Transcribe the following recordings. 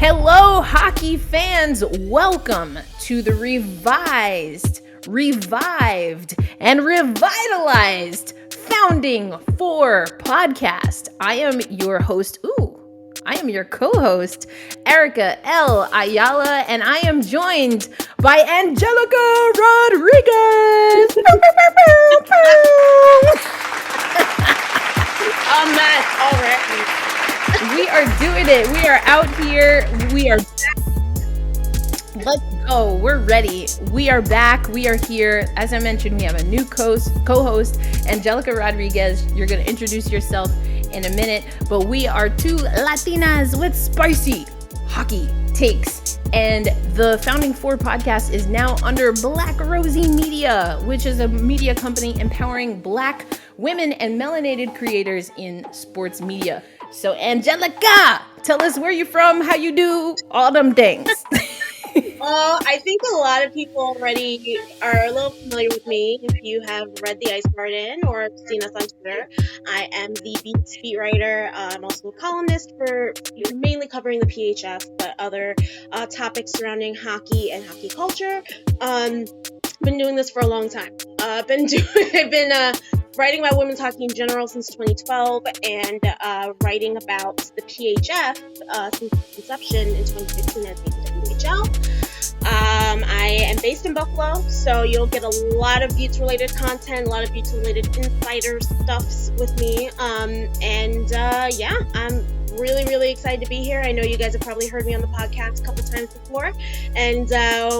Hello, hockey fans. Welcome to the revised, revived, and revitalized Founding For podcast. I am your host. I am your co-host, Erica L. Ayala, and I am joined by Angelica Rodriguez. I'm mad already. We are doing it. We are out here. We are Let's go. We're ready. We are back. We are here. As I mentioned, we have a new co-host, Angelica Rodriguez. You're going to introduce yourself in a minute, but we are two Latinas with spicy hockey takes. And the Founding For podcast is now under Black Rosie Media, which is a media company empowering Black women and melanated creators in sports media. So Angelica, tell us where you're from, how you do, all them things. I think a lot of people already are a little familiar with me. If you have read The Ice Garden or seen us on Twitter, I am the Beats beat writer. I'm also a columnist for mainly covering the PHF, but other topics surrounding hockey and hockey culture. Been doing this for a long time. I've been writing about women's hockey in general since 2012, and writing about the PHF since its inception in 2016 as the WHL. I am based in Buffalo, so you'll get a lot of Buttes-related content, a lot of Buttes-related insider stuffs with me. Yeah, I'm really, really excited to be here. I know you guys have probably heard me on the podcast a couple times before, and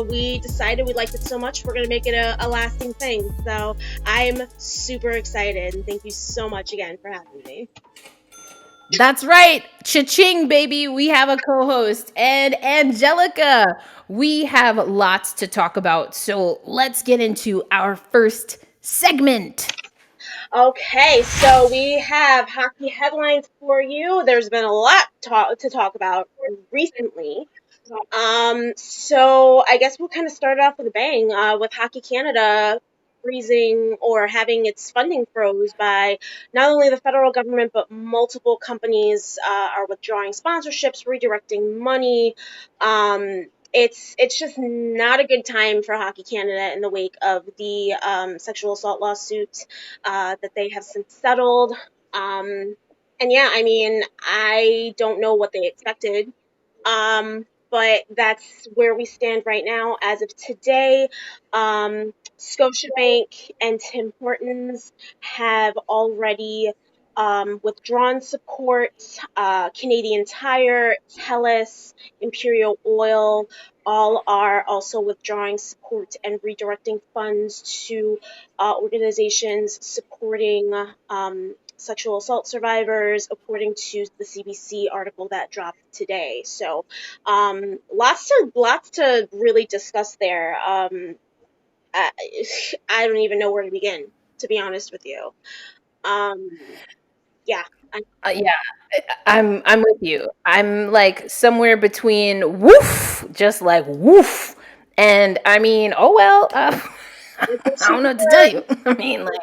we decided we liked it so much we're going to make it a lasting thing. So I'm super excited, and thank you so much again for having me. That's right. Cha-ching, baby. We have a co-host. And Angelica, we have lots to talk about. So let's get into our first segment. Okay, so we have hockey headlines for you. There's been a lot to talk about recently. So I guess we'll kind of start off with a bang with Hockey Canada freezing or having its funding froze by not only the federal government, but multiple companies are withdrawing sponsorships, redirecting money. It's just not a good time for Hockey Canada in the wake of the sexual assault lawsuit that they have since settled. And yeah, I mean, I don't know what they expected. But that's where we stand right now. As of today, Scotiabank and Tim Hortons have already withdrawn support. Canadian Tire, TELUS, Imperial Oil, all are also withdrawing support and redirecting funds to organizations supporting sexual assault survivors, according to the CBC article that dropped today. So, lots to really discuss there. I don't even know where to begin, to be honest with you. Yeah. I'm with you. I'm like somewhere between woof, just like woof, and I mean, oh well. I don't know what to tell you. I mean, like,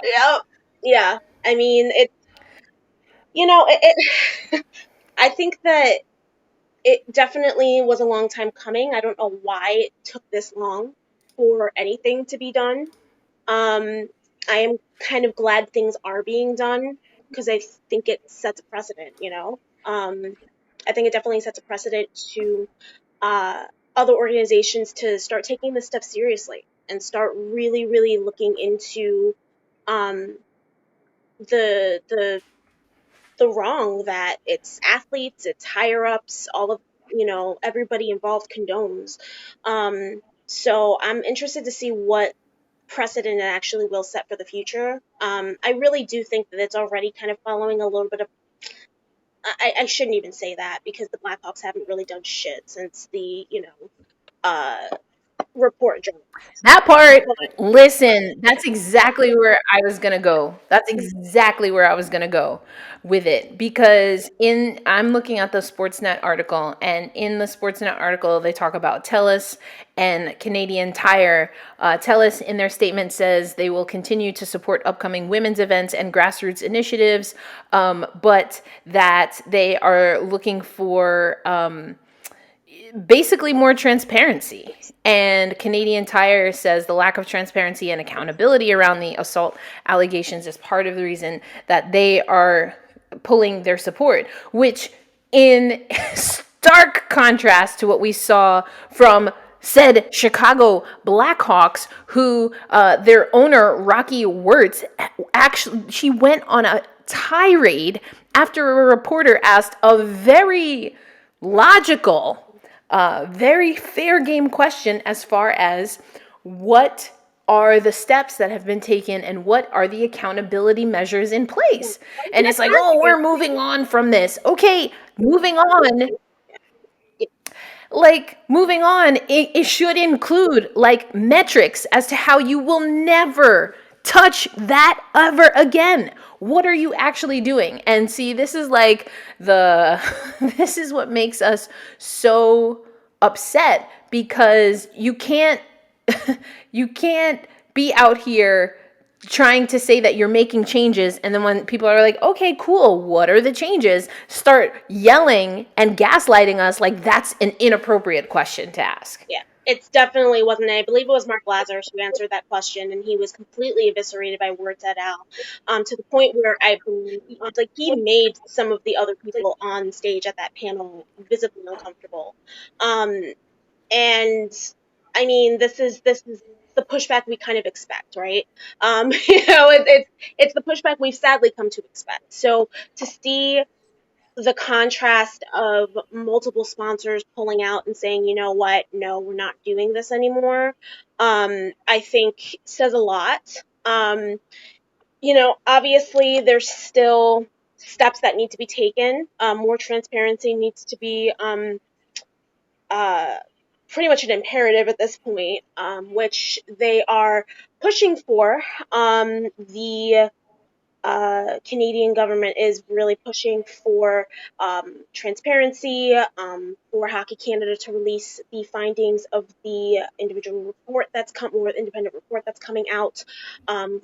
yeah. I mean, I think that it definitely was a long time coming. I don't know why it took this long for anything to be done. I am kind of glad things are being done because I think it sets a precedent, I think it definitely sets a precedent to other organizations to start taking this stuff seriously and start really, really looking into the wrong that its athletes, its higher ups, all of everybody involved condones. So I'm interested to see what precedent it actually will set for the future. I really do think that it's already kind of following a little bit of. I shouldn't even say that because the Blackhawks haven't really done shit since the report journal. that part, listen, that's exactly where I was going to go. That's exactly where I was going to go with it because I'm looking at the SportsNet article, and in the SportsNet article they talk about TELUS and Canadian Tire. TELUS in their statement says they will continue to support upcoming women's events and grassroots initiatives, but that they are looking for basically more transparency. And Canadian Tire says the lack of transparency and accountability around the assault allegations is part of the reason that they are pulling their support, which in stark contrast to what we saw from said Chicago Blackhawks, who their owner, Rocky Wirtz, actually, she went on a tirade after a reporter asked a very logical, very fair game question as far as what are the steps that have been taken and what are the accountability measures in place. And it's like, oh, we're moving on from this. Okay, moving on. Like, moving on, it should include like metrics as to how you will never touch that ever again. What are you actually doing? And see, this is like this is what makes us so upset, because you can't you can't be out here trying to say that you're making changes, and then when people are like, okay, cool, what are the changes, start yelling and gaslighting us like that's an inappropriate question to ask. Yeah, it's definitely wasn't. I believe it was Mark Lazarus who answered that question, and he was completely eviscerated by words et al. To the point where I believe, like, he made some of the other people on stage at that panel visibly uncomfortable. And I mean, this is the pushback we kind of expect, right? It's the pushback we've sadly come to expect. So to see the contrast of multiple sponsors pulling out and saying, you know what, no, we're not doing this anymore, I think says a lot. Obviously there's still steps that need to be taken. More transparency needs to be pretty much an imperative at this point, which they are pushing for. The Canadian government is really pushing for transparency, for Hockey Canada to release the findings of the independent report that's coming out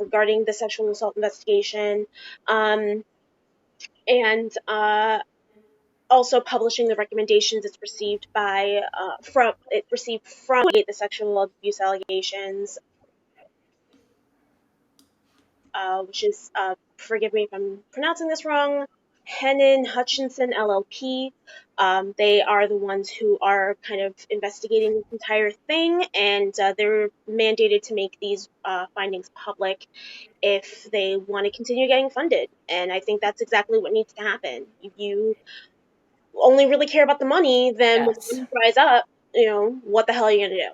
regarding the sexual assault investigation, and also publishing the recommendations it's received from the sexual abuse allegations, which is, forgive me if I'm pronouncing this wrong, Hennon Hutchinson LLP. They are the ones who are kind of investigating this entire thing, and they're mandated to make these findings public if they want to continue getting funded. And I think that's exactly what needs to happen. If you only really care about the money, then when Yes. money dries up, what the hell are you going to do?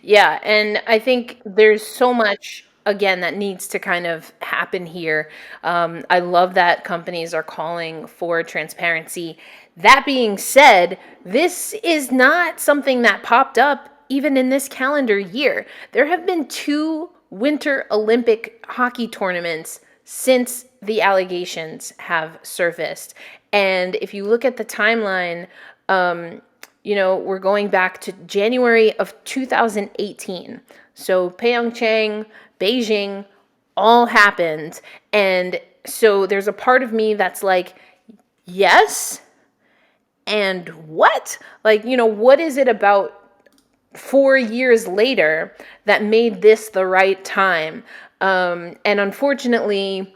Yeah, and I think there's so much, again, that needs to kind of happen here. I love that companies are calling for transparency. That being said, this is not something that popped up even in this calendar year. There have been 2 Winter Olympic hockey tournaments since the allegations have surfaced. And if you look at the timeline, we're going back to January of 2018. So Pyeongchang, Beijing, all happened. And so there's a part of me that's like, yes, and what? Like, what is it about 4 years later that made this the right time? And unfortunately,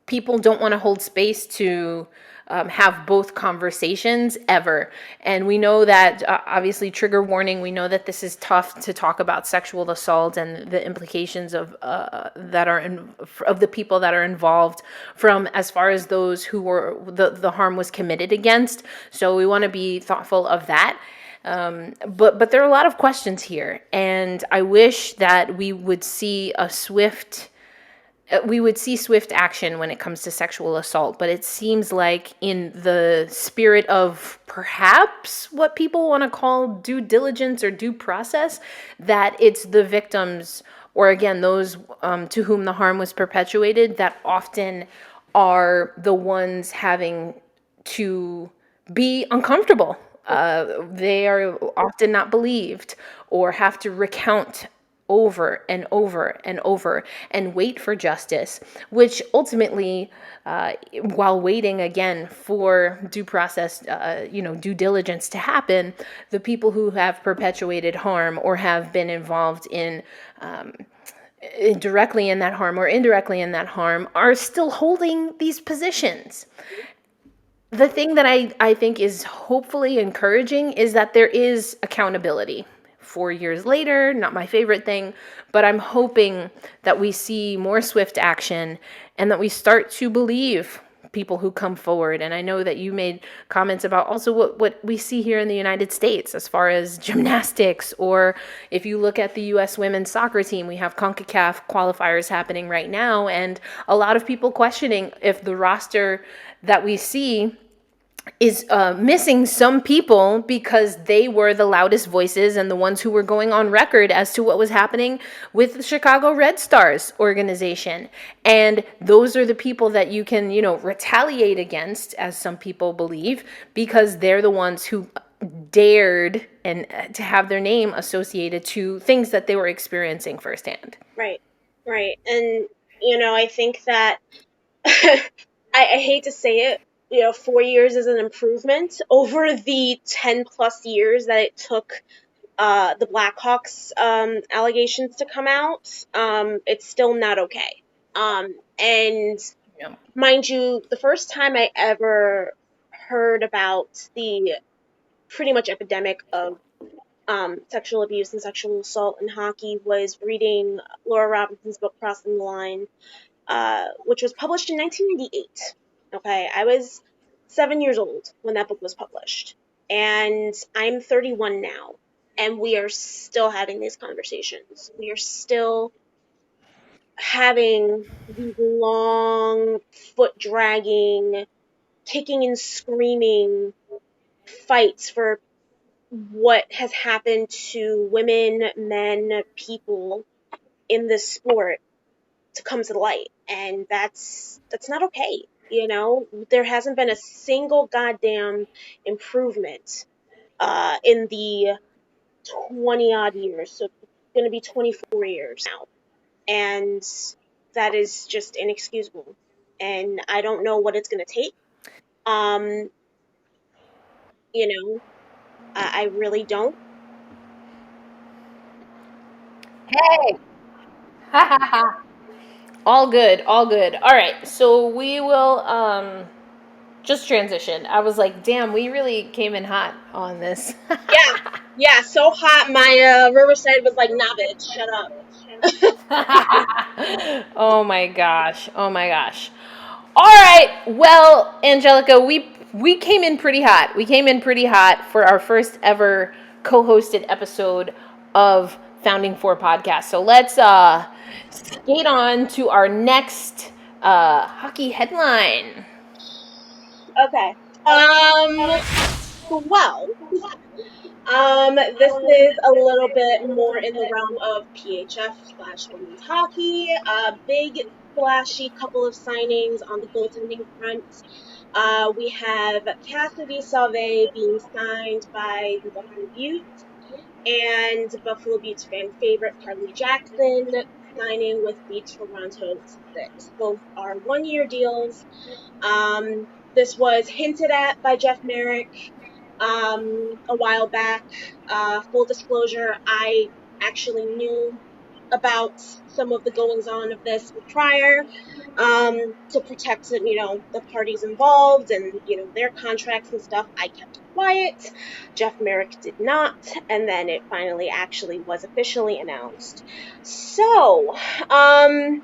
people don't want to hold space to have both conversations ever. And we know that, obviously, trigger warning, we know that this is tough to talk about sexual assault and the implications of of the people that are involved, from as far as those who were the harm was committed against. So we want to be thoughtful of that. But there are a lot of questions here, and I wish that we would see swift action when it comes to sexual assault. But it seems like, in the spirit of perhaps what people want to call due diligence or due process, that it's the victims, or again, those to whom the harm was perpetuated, that often are the ones having to be uncomfortable. They are often not believed or have to recount over and over and over and wait for justice, which ultimately, while waiting again for due process, due diligence to happen, the people who have perpetuated harm or have been involved in directly in that harm or indirectly in that harm are still holding these positions. The thing that I think is hopefully encouraging is that there is accountability. 4 years later, not my favorite thing, but I'm hoping that we see more swift action and that we start to believe people who come forward. And I know that you made comments about also what we see here in the United States as far as gymnastics, or if you look at the U.S. women's soccer team, we have CONCACAF qualifiers happening right now, and a lot of people questioning if the roster that we see is missing some people because they were the loudest voices and the ones who were going on record as to what was happening with the Chicago Red Stars organization. And those are the people that you can, retaliate against, as some people believe, because they're the ones who dared and to have their name associated to things that they were experiencing firsthand. Right. And, I think that I hate to say it, 4 years is an improvement over the 10 plus years that it took the Blackhawks allegations to come out. It's still not okay. And Yeah. mind you, the first time I ever heard about the pretty much epidemic of sexual abuse and sexual assault in hockey was reading Laura Robinson's book Crossing the Line, which was published in 1998. Okay, I was 7 years old when that book was published, and I'm 31 now, and we are still having these conversations. We are still having these long, foot-dragging, kicking and screaming fights for what has happened to women, men, people in this sport to come to the light, and that's not okay. There hasn't been a single goddamn improvement in the 20 odd years. So it's going to be 24 years now, and that is just inexcusable. And I don't know what it's going to take. Um, I really don't. Hey. All good, all good. All right, so we will just transition. I was like, damn, we really came in hot on this. Yeah, so hot. My Riverside was like, nah, bitch, shut up. Oh my gosh. Oh my gosh. All right. Well, Angelica, we came in pretty hot. We came in pretty hot for our first ever co-hosted episode of Founding Four podcast. So let's skate on to our next hockey headline. Okay. Well, this is a little bit more in the realm of PHF/women's hockey. Big, flashy couple of signings on the goaltending front. We have Cassidy Sauvé being signed by the Buffalo Beauts, and Buffalo Beauts fan favorite Carly Jackson signing with the Toronto Six. Both are 1-year deals. This was hinted at by Jeff Merrick a while back. Full disclosure, I actually knew about some of the goings on of this prior, to protect, the parties involved and, their contracts and stuff. I kept quiet. Jeff Merrick did not, and then it finally actually was officially announced. So, Sauvé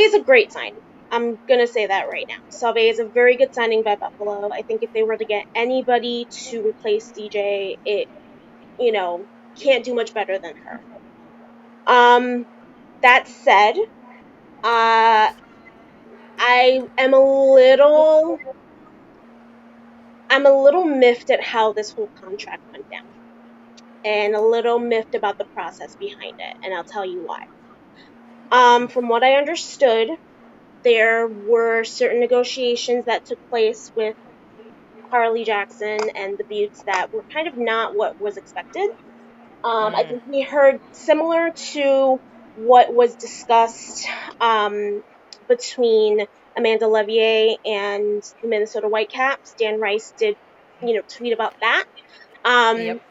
is a great signing. I'm going to say that right now. Sauvé is a very good signing by Buffalo. I think if they were to get anybody to replace DJ, it, can't do much better than her. That said, I am a little miffed at how this whole contract went down, and a little miffed about the process behind it, and I'll tell you why. From what I understood, there were certain negotiations that took place with Carly Jackson and the Beauts that were kind of not what was expected. I think we heard similar to what was discussed between Amanda Levier and the Minnesota Whitecaps. Dan Rice did, tweet about that. Yep.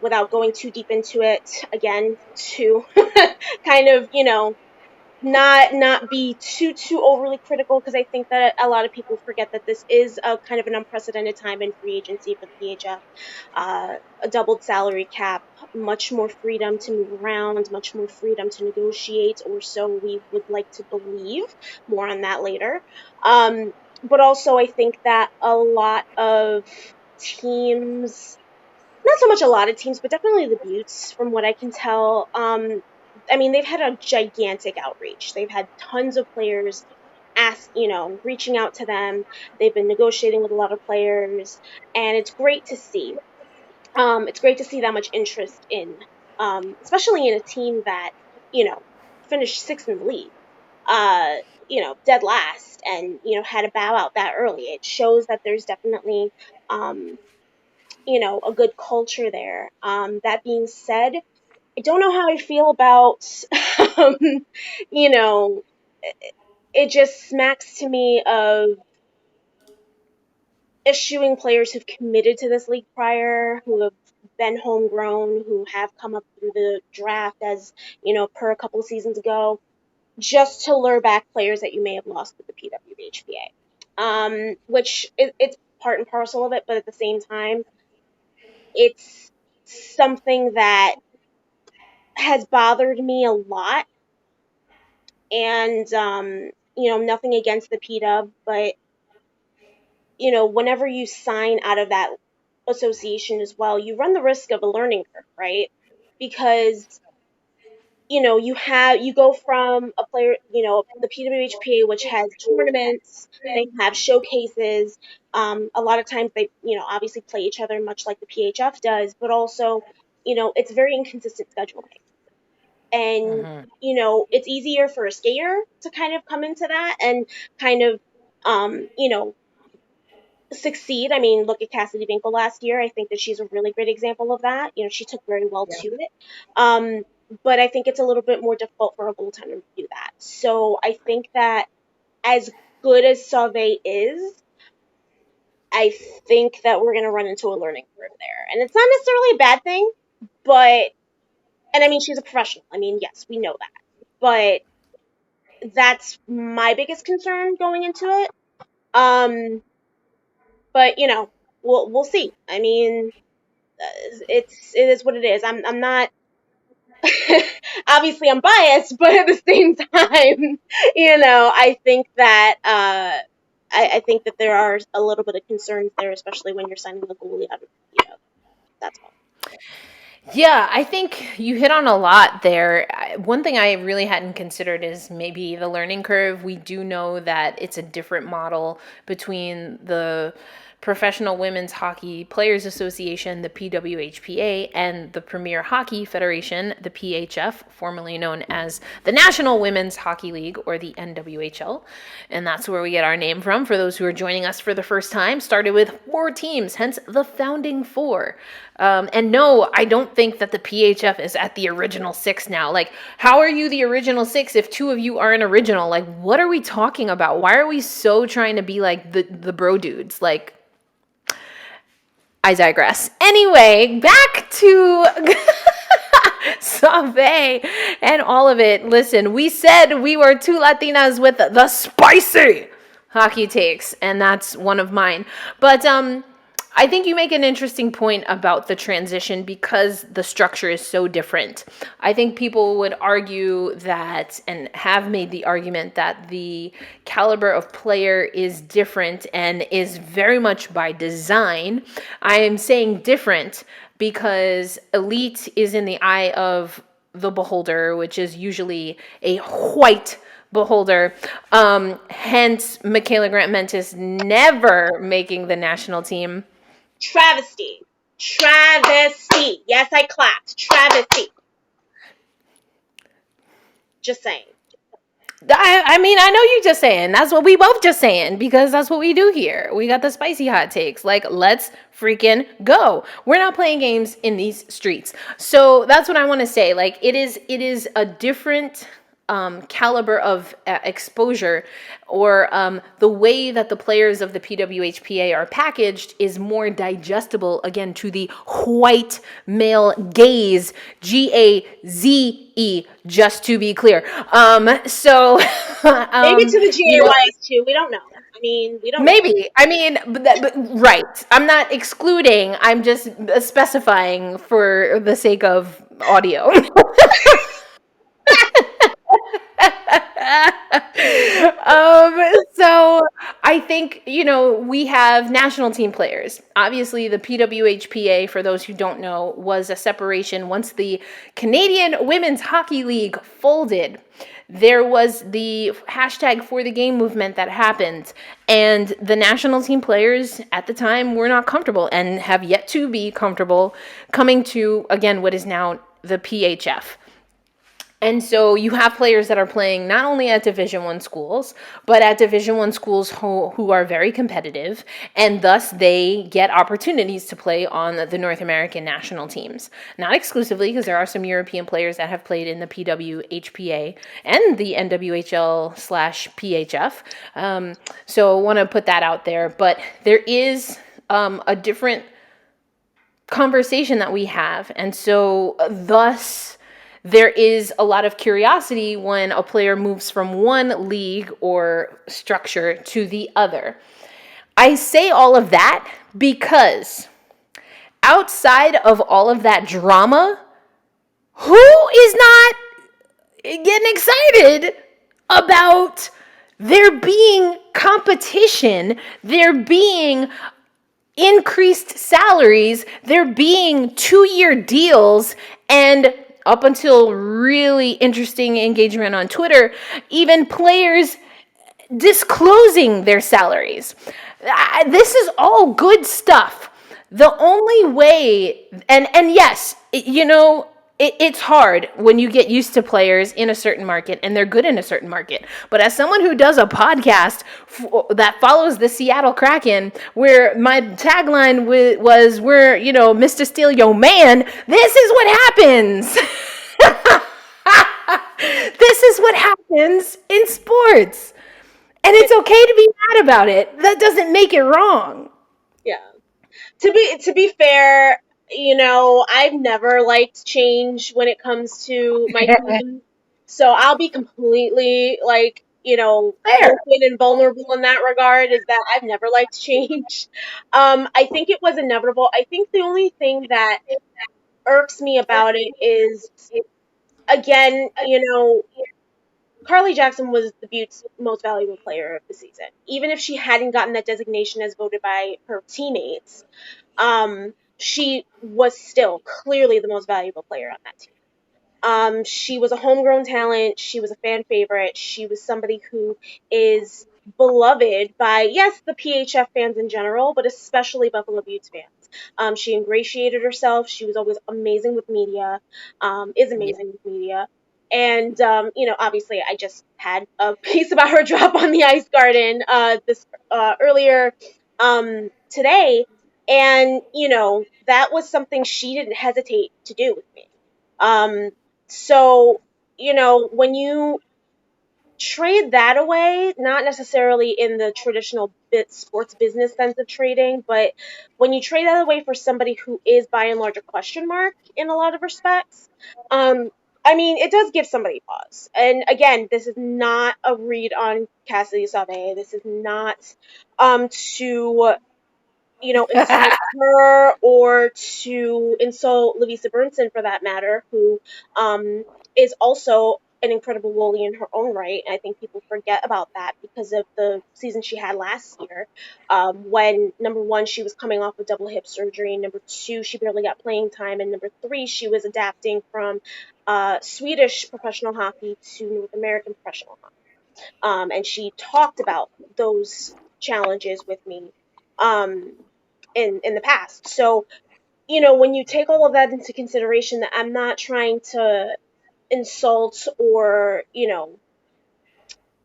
Without going too deep into it, again, to kind of, not be too overly critical, because I think that a lot of people forget that this is a kind of an unprecedented time in free agency for the PHF. A doubled salary cap, much more freedom to move around, much more freedom to negotiate, or so we would like to believe. More on that later. But also, I think that a lot of teams, not so much a lot of teams, but definitely the Buttes, from what I can tell. They've had a gigantic outreach. They've had tons of players reaching out to them. They've been negotiating with a lot of players, and it's great to see. It's great to see that much interest in, especially in a team that, finished sixth in the league, dead last, and, had to bow out that early. It shows that there's definitely, a good culture there. That being said, I don't know how I feel about, um, you know, it just smacks to me of eschewing players who've committed to this league prior, who have been homegrown, who have come up through the draft as, per a couple of seasons ago, just to lure back players that you may have lost with the PWHPA. Which it's part and parcel of it, but at the same time, it's something that has bothered me a lot. And, nothing against the PW, but, whenever you sign out of that association as well, you run the risk of a learning curve, right? Because, you go from a player, the PWHPA, which has tournaments, they have showcases. A lot of times they, obviously play each other much like the PHF does, but also, it's very inconsistent scheduling. And, it's easier for a skater to kind of come into that and kind of, succeed. I mean, look at Cassidy Winkle last year. I think that she's a really great example of that. She took very well to it. But I think it's a little bit more difficult for a goaltender to do that. So I think that as good as Sauvé is, I think that we're going to run into a learning curve there. And it's not necessarily a bad thing, but, and I mean, she's a professional. I mean, yes, we know that. But that's my biggest concern going into it. But we'll see. I mean, it is what it is. I'm not obviously I'm biased, but at the same time, I think that I think that there are a little bit of concerns there, especially when you're signing a goalie out of that's all. Yeah, I think you hit on a lot there. One thing I really hadn't considered is maybe the learning curve. We do know that it's a different model between the Professional Women's Hockey Players Association, the PWHPA, and the Premier Hockey Federation, the PHF, formerly known as the National Women's Hockey League, or the NWHL. And that's where we get our name from. For those who are joining us for the first time, started with 4 teams, hence the founding 4. And no, I don't think that the PHF is at the original 6 now. Like, how are you the original 6 if 2 of you aren't original? Like, what are we talking about? Why are we so trying to be like the bro dudes? Like, I digress. Anyway, back to Sauvé and all of it. Listen, we said we were 2 Latinas with the spicy hockey takes, and that's one of mine. But I think you make an interesting point about the transition because the structure is so different. I think people would argue that, and have made the argument, that the caliber of player is different and is very much by design. I am saying different because elite is in the eye of the beholder, which is usually a white beholder. Hence, Michaela Grant-Mentis never making the national team. Travesty. Yes, I clapped. Travesty. Just saying. I mean, I know you just saying. That's what we both just saying because that's what we do here. We got the spicy hot takes. Like, let's freaking go. We're not playing games in these streets. So that's what I want to say. Like, it is a different caliber of exposure, or the way that the players of the PWHPA are packaged is more digestible, again, to the white male gaze, GAZE, just to be clear. So, Maybe to the you know, GAYs too. We don't know. I mean, we don't know. maybe. I mean, but right. I'm not excluding. I'm just specifying for the sake of audio. So I think, we have national team players. Obviously, the PWHPA, for those who don't know, was a separation once the Canadian Women's Hockey League folded. There was the hashtag for the game movement that happened, and the national team players at the time were not comfortable and have yet to be comfortable coming to, again, what is now the PHF. And so you have players that are playing not only at Division One schools, but at Division One schools who are very competitive, and thus they get opportunities to play on the North American national teams. Not exclusively, because there are some European players that have played in the PWHPA and the NWHL/PHF. So I want to put that out there. But there is a different conversation that we have, and so thus there is a lot of curiosity when a player moves from one league or structure to the other. I say all of that because outside of all of that drama, who is not getting excited about there being competition, there being increased salaries, there being 2-year deals, and up until really interesting engagement on Twitter, even players disclosing their salaries. This is all good stuff. The only way, and yes, it's hard when you get used to players in a certain market and they're good in a certain market. But as someone who does a podcast that follows the Seattle Kraken, where my tagline was, "We're, Mr. Steal Yo Man," this is what happens. This is what happens in sports. And it's okay to be mad about it. That doesn't make it wrong. Yeah. To be fair, I've never liked change when it comes to my team. So I'll be completely Fair. open and vulnerable in that regard, is that I've never liked change. I think it was inevitable. I think the only thing that irks me about it is, again, Carly Jackson was the Butte's most valuable player of the season. Even if she hadn't gotten that designation as voted by her teammates, she was still clearly the most valuable player on that team. She was a homegrown talent. She was a fan favorite. She was somebody who is beloved by, yes, the PHF fans in general, but especially Buffalo Buttes fans. She ingratiated herself. She was always amazing with media, is amazing with media. And, obviously I just had a piece about her drop on the Ice Garden this earlier today. And, that was something she didn't hesitate to do with me. So, when you trade that away, not necessarily in the traditional sports business sense of trading, but when you trade that away for somebody who is by and large a question mark in a lot of respects, I mean, it does give somebody pause. And again, this is not a read on Cassidy Sauvé. This is not to insult her or to insult Lavisa Burnson, for that matter, who is also an incredible goalie in her own right. And I think people forget about that because of the season she had last year, when, number one, she was coming off of double hip surgery, and number two, she barely got playing time, and number three, she was adapting from Swedish professional hockey to North American professional hockey. And she talked about those challenges with me in the past. So, when you take all of that into consideration, that I'm not trying to insult or,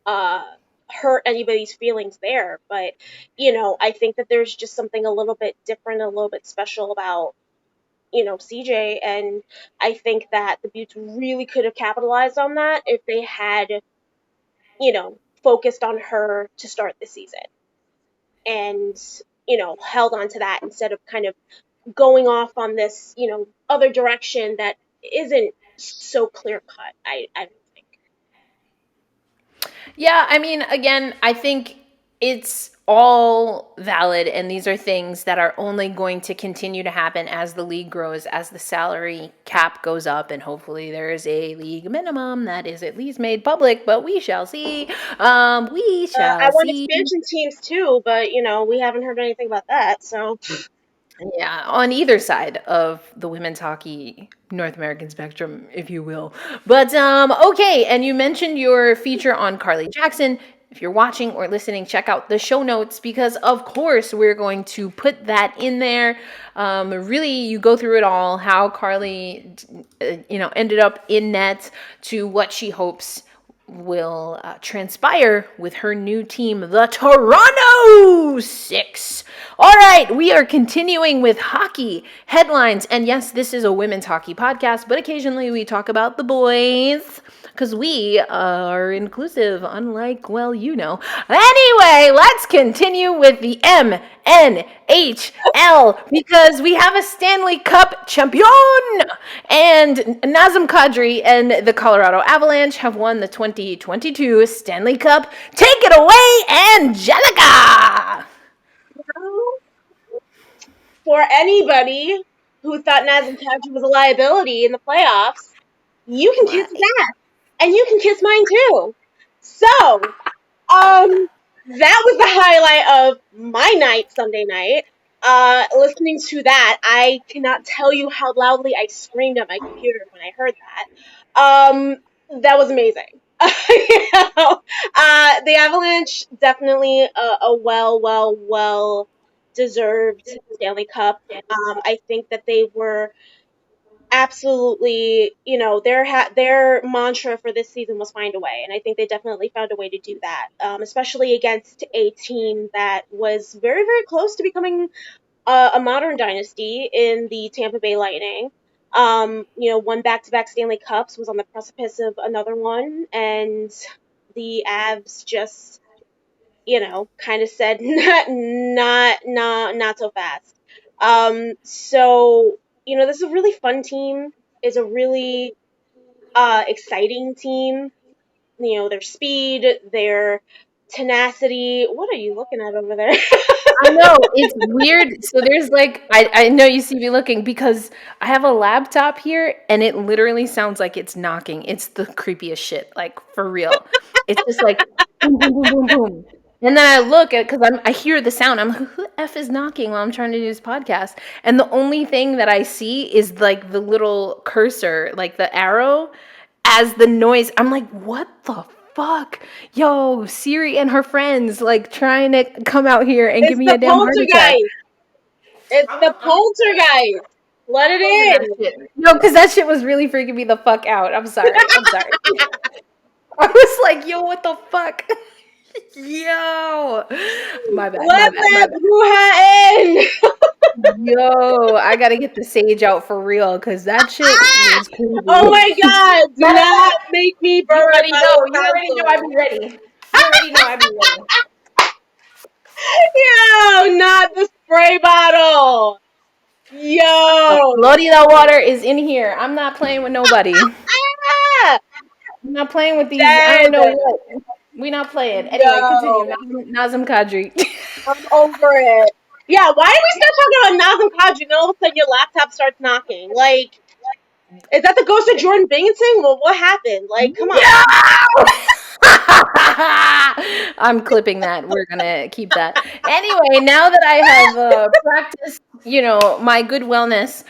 hurt anybody's feelings there. But, you know, I think that there's just something a little bit different, a little bit special about, you know, CJ. And I think that the Buttes really could have capitalized on that if they had, you know, focused on her to start the season and, you know, held on to that instead of kind of going off on this, you know, other direction that isn't so clear cut, I don't think. Yeah, I mean, again, I think it's all valid, and these are things that are only going to continue to happen as the league grows, as the salary cap goes up, and hopefully there is a league minimum that is at least made public, but we shall see. We I shall want see. expansion teams too, but, you know, we haven't heard anything about that, so. Yeah, on either side of the women's hockey North American spectrum, if you will. But okay, and you mentioned your feature on Carly Jackson. If you're watching or listening, check out the show notes because, of course, we're going to put that in there. Really, you go through it all, how Carly, ended up in net to what she hopes will transpire with her new team, the Toronto Six. All right, we are continuing with hockey headlines. And yes, this is a women's hockey podcast, but occasionally we talk about the boys because we are inclusive, unlike, well, you know. Anyway, let's continue with the MNHL because we have a Stanley Cup champion. And Nazem Kadri and the Colorado Avalanche have won the 2022 Stanley Cup. Take it away, Angelica! For anybody who thought Nazem Kadri was a liability in the playoffs, you can kiss his ass. And you can kiss mine too. So, that was the highlight of my night, Sunday night. Listening to that, I cannot tell you how loudly I screamed at my computer when I heard that. That was amazing. The Avalanche definitely a well deserved Stanley Cup. I think that they were absolutely, you know, their mantra for this season was find a way, and I think they definitely found a way to do that, especially against a team that was very, very close to becoming a modern dynasty in the Tampa Bay Lightning. You know, won back-to-back Stanley Cups, was on the precipice of another one, and the Avs just, you know, kind of said not so fast. So, you know, this is a really fun team. It's a really exciting team. You know, their speed, their tenacity. What are you looking at over there? I know, it's weird. So there's like, I know you see me looking because I have a laptop here and it literally sounds like it's knocking. It's the creepiest shit, like for real. It's just like boom, boom, boom, boom, boom. And then I look at, because I hear the sound. I'm like, who the F is knocking while I'm trying to do this podcast? And the only thing that I see is like the little cursor, like the arrow as the noise. I'm like, what the fuck? Yo, Siri and her friends like trying to come out here and give It's me the a damn heart attack. poltergeist. It's the poltergeist. Let it in. No, because that shit was really freaking me the fuck out. I'm sorry. I was like, yo, what the fuck? Yo. My bad. Let that bruja in. Yo, I gotta get the sage out for real because that shit was crazy. Oh my god, do not make me burn. You already know I'd be ready. Yo, not the spray bottle. Yo. Florida water is in here. I'm not playing with nobody. I'm not playing with these. I don't know what. We're not playing. Anyway, continue. Nazem Kadri. I'm over it. Yeah, why do we start talking about Nazem Kadri and all of a sudden your laptop starts knocking? Like, is that the ghost of Jordan Binghamton? Well, what happened? Like, come on. Yeah! I'm clipping that. We're gonna keep that. Anyway, now that I have practiced, my good wellness.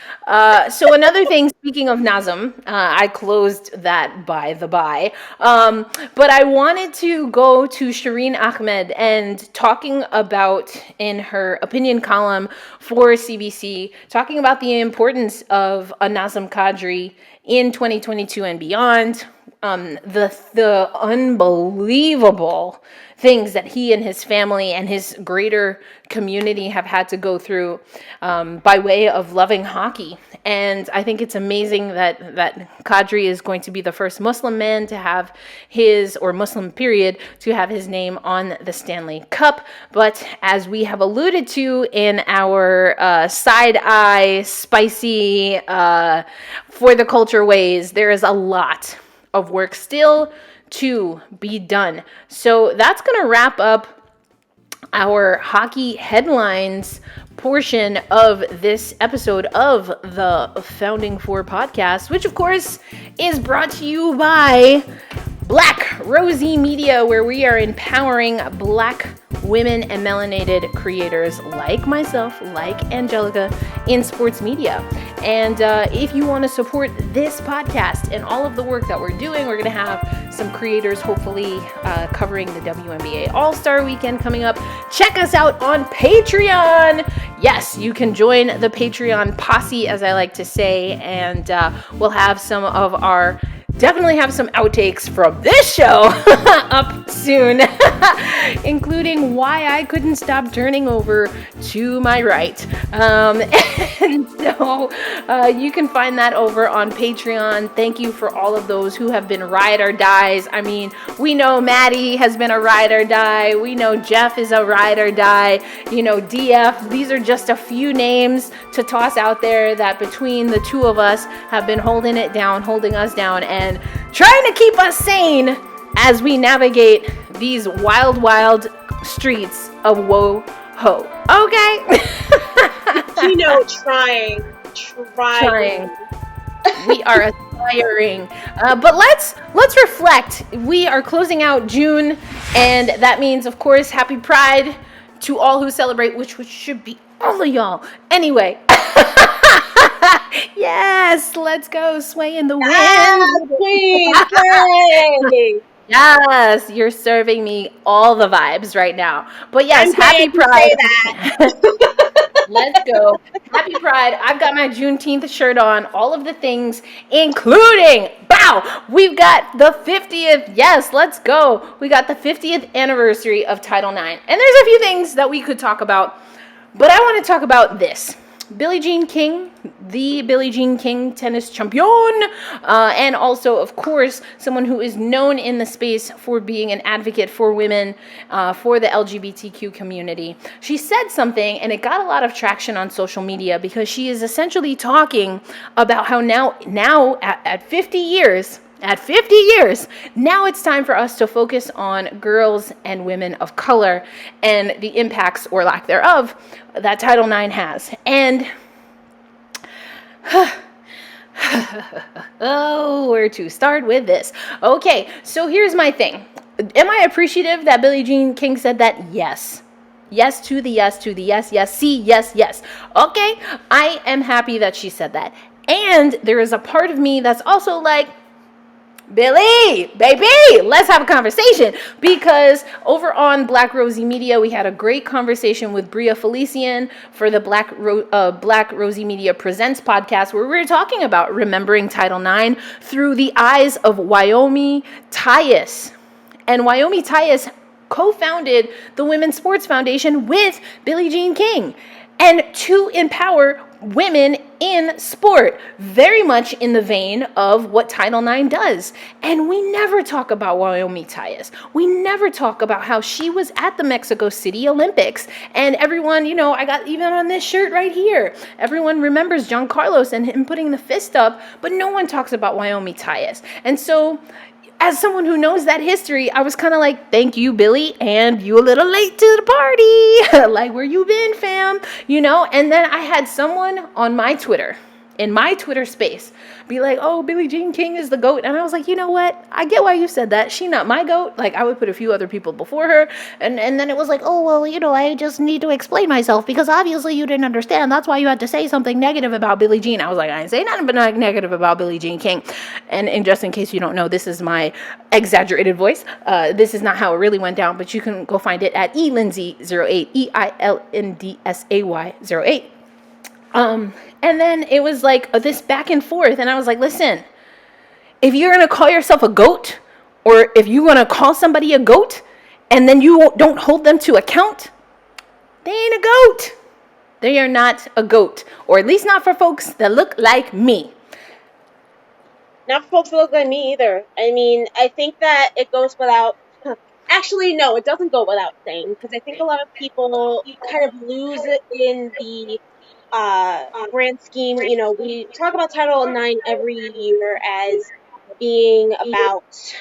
So another thing, speaking of Nazem, I closed that by the by. But I wanted to go to Shireen Ahmed and talking about in her opinion column for CBC, talking about the importance of a Nazem Kadri in 2022 and beyond. The unbelievable things that he and his family and his greater community have had to go through by way of loving hockey. And I think it's amazing that Kadri is going to be the first Muslim man to have his, or Muslim period, to have his name on the Stanley Cup. But as we have alluded to in our side-eye, spicy, for the culture ways, there is a lot of work still to be done. So that's going to wrap up our hockey headlines portion of this episode of the Founding Four podcast, which of course is brought to you by Black Rosie Media, where we are empowering Black women and melanated creators like myself, like Angelica, in sports media. And if you want to support this podcast and all of the work that we're doing, we're going to have some creators hopefully covering the WNBA All-Star Weekend coming up. Check us out on Patreon. Yes, you can join the Patreon posse, as I like to say, and we'll have definitely have some outtakes from this show up soon, including why I couldn't stop turning over to my right. And so you can find that over on Patreon. Thank you for all of those who have been ride or dies. I mean, we know Maddie has been a ride or die. We know Jeff is a ride or die. You know, DF. These are just a few names to toss out there that between the two of us have been holding us down, and trying to keep us sane as we navigate these wild, wild streets of Woho. Okay? Trying. We are aspiring. But let's reflect. We are closing out June, and that means, of course, happy Pride to all who celebrate, which should be all of y'all. Anyway. Yes, let's go sway in the wind. Yes, you're serving me all the vibes right now. But yes, happy Pride. Let's go. Happy Pride. I've got my Juneteenth shirt on. All of the things, including, we've got the 50th. Yes, let's go. We got the 50th anniversary of Title IX. And there's a few things that we could talk about, but I want to talk about this. Billie Jean King, the Billie Jean King tennis champion, and also, of course, someone who is known in the space for being an advocate for women, for the LGBTQ community. She said something, and it got a lot of traction on social media because she is essentially talking about how now at 50 years, now it's time for us to focus on girls and women of color and the impacts, or lack thereof, that Title IX has. And where to start with this? Okay, so here's my thing. Am I appreciative that Billie Jean King said that? Yes. Yes to the yes, to the yes, yes, see, yes, yes. Okay, I am happy that she said that. And there is a part of me that's also like, Billy, baby, let's have a conversation, because over on Black Rosie Media, we had a great conversation with Bria Felician for the Black Rosie Media Presents podcast, where we were talking about remembering Title IX through the eyes of Wyoming Tyus. And Wyoming Tyus co-founded the Women's Sports Foundation with Billie Jean King, and to empower women in sport, very much in the vein of what Title IX does. And we never talk about Wyoming Tyus. We never talk about how she was at the Mexico City Olympics. And everyone, I got even on this shirt right here, everyone remembers John Carlos and him putting the fist up, but no one talks about Wyoming Tyus. And so, as someone who knows that history, I was kind of like, thank you, Billy, and you a little late to the party. Like, where you been, fam? And then I had someone on my Twitter, in my Twitter space, be like, oh, Billie Jean King is the GOAT. And I was like, you know what? I get why you said that. She not my GOAT. Like, I would put a few other people before her. And then it was like, oh, well, I just need to explain myself because obviously you didn't understand. That's why you had to say something negative about Billie Jean. I was like, I didn't say nothing but negative about Billie Jean King. And just in case you don't know, this is my exaggerated voice. This is not how it really went down, but you can go find it at elindsay08, EILNDSAY08. And then it was like this back and forth. And I was like, listen, If you're going to call yourself a goat, or if you want to call somebody a goat, and then you don't hold them to account, they ain't a goat. They are not a goat, or at least not for folks that look like me. Not for folks that look like me either. I mean, I think that it goes without. Actually, no, it doesn't go without saying, because I think a lot of people kind of lose it in the grand scheme. You know, we talk about Title IX every year as being about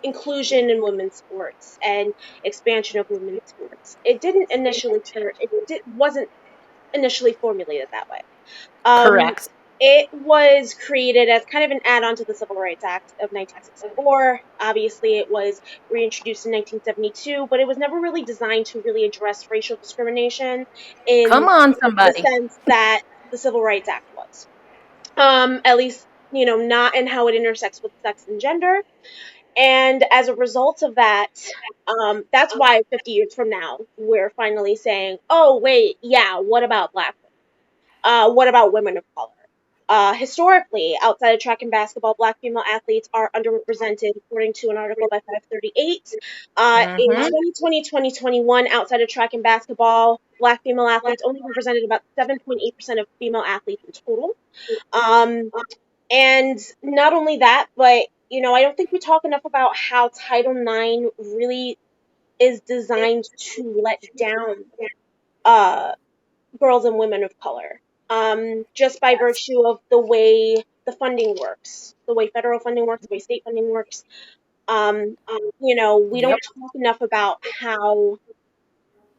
inclusion in women's sports and expansion of women's sports. It didn't initially wasn't initially formulated that way. Correct. It was created as kind of an add-on to the Civil Rights Act of 1964. Obviously, it was reintroduced in 1972, but it was never really designed to really address racial discrimination Come in on, the somebody. sense that the Civil Rights Act was. At least, you know, not in how it intersects with sex and gender. And as a result of that, that's why 50 years from now, we're finally saying, oh, wait, yeah, what about Black women? What about women of color? Historically, outside of track and basketball, Black female athletes are underrepresented, according to an article by 538. In Mm-hmm. 2020-2021, outside of track and basketball, Black female athletes only represented about 7.8% of female athletes in total. Um, and not only that, but, you know, I don't think we talk enough about how Title IX really is designed to let down uh, girls and women of color, just by virtue of the way the funding works, the way federal funding works, the way state funding works. You know, we Yep. don't talk enough about how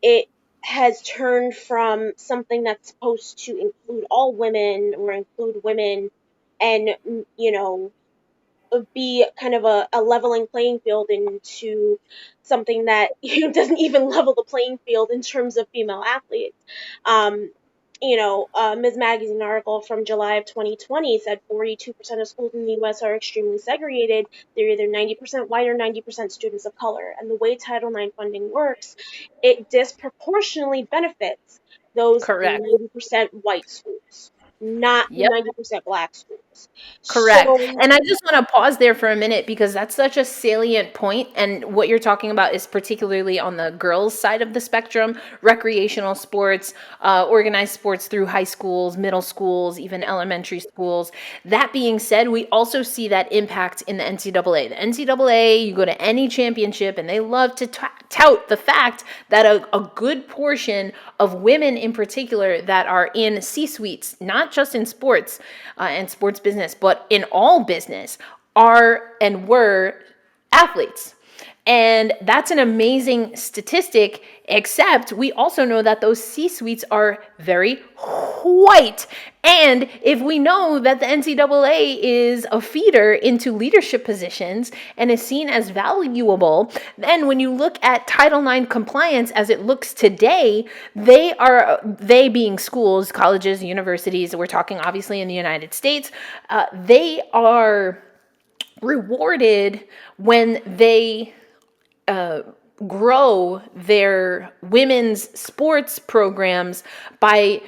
it has turned from something that's supposed to include all women or include women and, you know, be kind of a leveling playing field into something that doesn't even level the playing field in terms of female athletes. Um, you know, Ms. Maggie's article from July of 2020 said 42% of schools in the U.S. are extremely segregated. They're either 90% white or 90% students of color. And the way Title IX funding works, it disproportionately benefits those Correct. 90% white schools, not the Yep. 90% black schools. Correct. So, And I just want to pause there for a minute because that's such a salient point. And what you're talking about is particularly on the girls' side of the spectrum, recreational sports, organized sports through high schools, middle schools, even elementary schools. That being said, we also see that impact in the NCAA. The NCAA, you go to any championship and they love to tout the fact that a good portion of women in particular that are in C-suites, not just in sports and sports business, but in all business, are and were athletes. And that's an amazing statistic, except we also know that those C-suites are very white. And if we know that the NCAA is a feeder into leadership positions and is seen as valuable, then when you look at Title IX compliance as it looks today, they being schools, colleges, universities, we're talking obviously in the United States, they are rewarded when they grow their women's sports programs by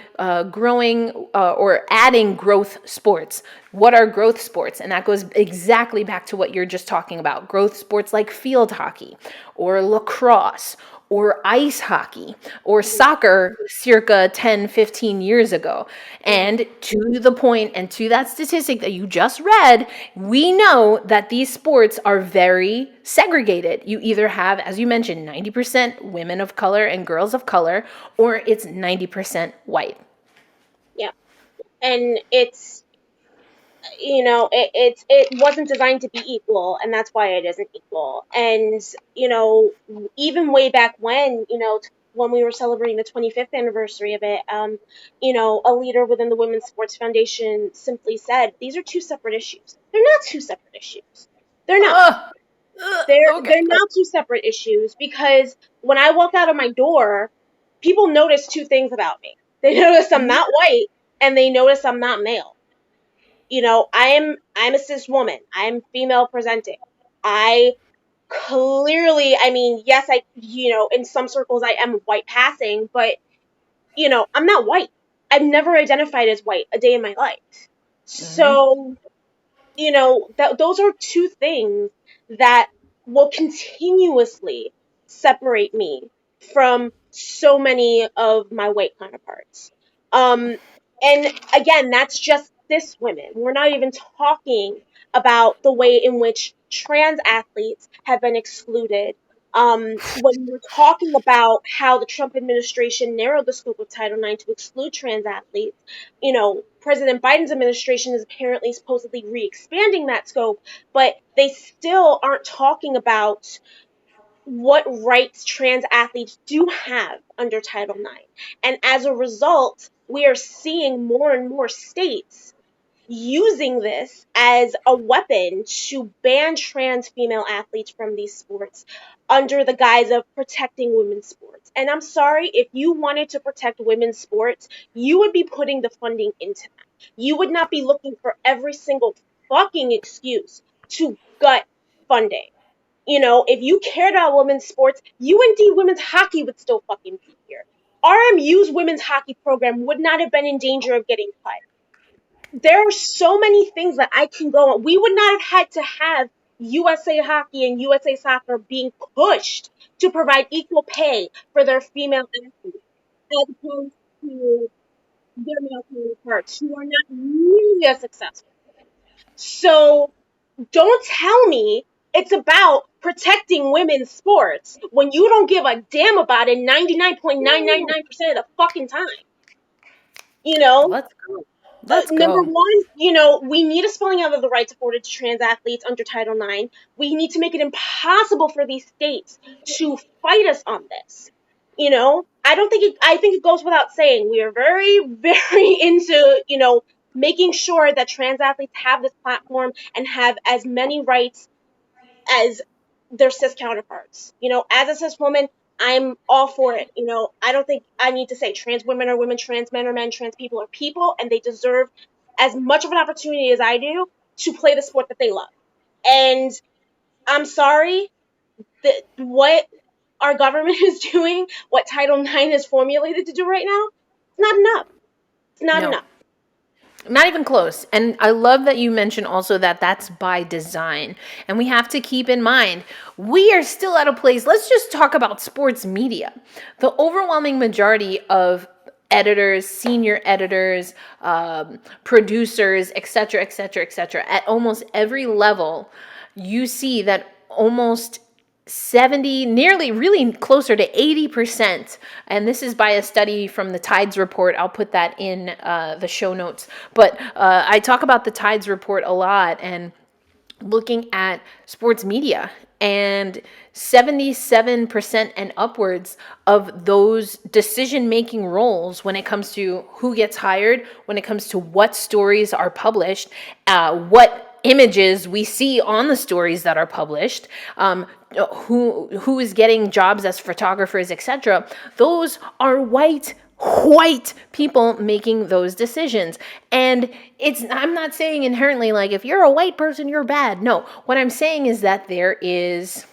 growing or adding growth sports. What are growth sports? And that goes exactly back to what you're just talking about. Growth sports like field hockey or lacrosse or ice hockey or soccer circa 10, 15 years ago. And to the point and to that statistic that you just read, we know that these sports are very segregated. You either have, as you mentioned, 90% women of color and girls of color, or it's 90% white. yeah. And it's, you know, it wasn't designed to be equal, and that's why it isn't equal. And, you know, even way back when, you know, when we were celebrating the 25th anniversary of it, you know, a leader within the Women's Sports Foundation simply said, these are two separate issues. They're not two separate issues. They're not. Okay. They're not two separate issues, because when I walk out of my door, people notice two things about me. They notice I'm not white, and they notice I'm not male. You know, I'm a cis woman. I'm female presenting. I clearly, I mean, yes, you know, in some circles I am white passing, but, you know, I'm not white. I've never identified as white a day in my life. Mm-hmm. So those are two things that will continuously separate me from so many of my white counterparts. And again, that's just cis women. We're not even talking about the way in which trans athletes have been excluded. When we're talking about how the Trump administration narrowed the scope of Title IX to exclude trans athletes, President Biden's administration is apparently supposedly re-expanding that scope, but they still aren't talking about what rights trans athletes do have under Title IX. And as a result, we are seeing more and more states using this as a weapon to ban trans female athletes from these sports under the guise of protecting women's sports. And I'm sorry, if you wanted to protect women's sports, you would be putting the funding into that. You would not be looking for every single fucking excuse to gut funding. If you cared about women's sports, UND women's hockey would still fucking be here. RMU's women's hockey program would not have been in danger of getting cut. There are so many things that I can go on. We would not have had to have USA Hockey and USA Soccer being pushed to provide equal pay for their female athletes as opposed to their male counterparts who are not nearly as successful. So don't tell me it's about protecting women's sports when you don't give a damn about it 99.999% of the fucking time. Let's go. Let's Number go. one, we need a spelling out of the rights afforded to trans athletes under Title IX. We need to make it impossible for these states to fight us on this. I think it goes without saying. We are very, very into, making sure that trans athletes have this platform and have as many rights as their cis counterparts. As a cis woman, I'm all for it. I don't think I need to say trans women are women, trans men are men, trans people are people, and they deserve as much of an opportunity as I do to play the sport that they love. And I'm sorry that what our government is doing, what Title IX is formulated to do right now, it's not enough. It's not enough. Not even close. And I love that you mentioned also that that's by design. And we have to keep in mind, we are still at a place, let's just talk about sports media. The overwhelming majority of editors, senior editors, producers, et cetera, at almost every level, you see that almost 70, nearly really closer to 80%. And this is by a study from the Tides report. I'll put that in the show notes. But I talk about the Tides report a lot and looking at sports media, and 77% and upwards of those decision-making roles when it comes to who gets hired, when it comes to what stories are published, what images we see on the stories that are published, who is getting jobs as photographers, etc. Those are white people making those decisions. And I'm not saying inherently like if you're a white person, you're bad. No, what I'm saying is that there is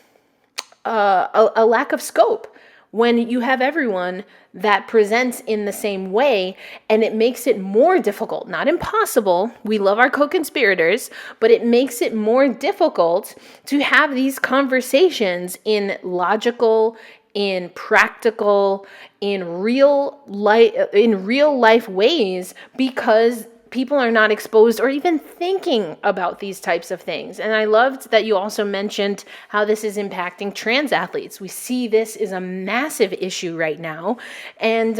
a lack of scope when you have everyone that presents in the same way, and it makes it more difficult, not impossible. We love our co-conspirators, but it makes it more difficult to have these conversations in logical, in practical, in real life ways, because people are not exposed or even thinking about these types of things. And I loved that you also mentioned how this is impacting trans athletes. We see this is a massive issue right now. And,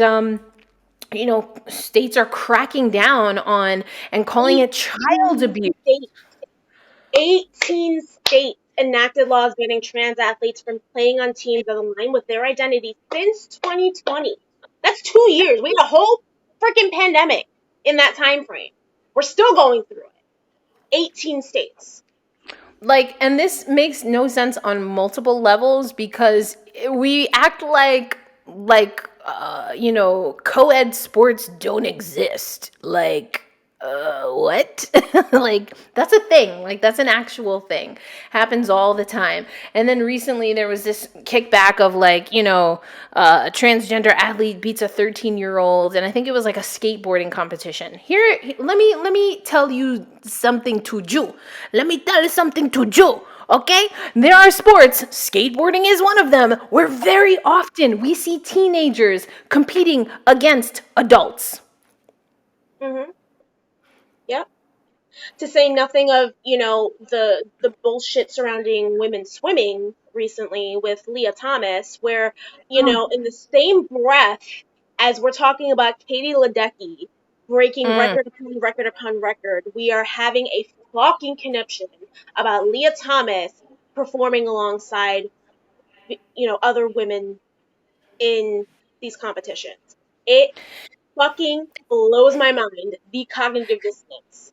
states are cracking down on and calling it child abuse. 18 states enacted laws banning trans athletes from playing on teams that align with their identity since 2020. That's 2 years. We had a whole freaking pandemic in that time frame. We're still going through it. 18 states. And this makes no sense on multiple levels, because we act like co-ed sports don't exist. what? Like, that's a thing. Like, that's an actual thing. Happens all the time. And then recently there was this kickback of like, a transgender athlete beats a 13-year-old, and I think it was like a skateboarding competition. Here, let me tell you something to you. Let me tell you something to you. Okay? There are sports, skateboarding is one of them, where very often we see teenagers competing against adults. Mm-hmm. Yep. To say nothing of, the bullshit surrounding women swimming recently with Leah Thomas, where, in the same breath as we're talking about Katie Ledecky breaking record upon record upon record, we are having a fucking conniption about Leah Thomas performing alongside, other women in these competitions. It fucking blows my mind, the cognitive dissonance.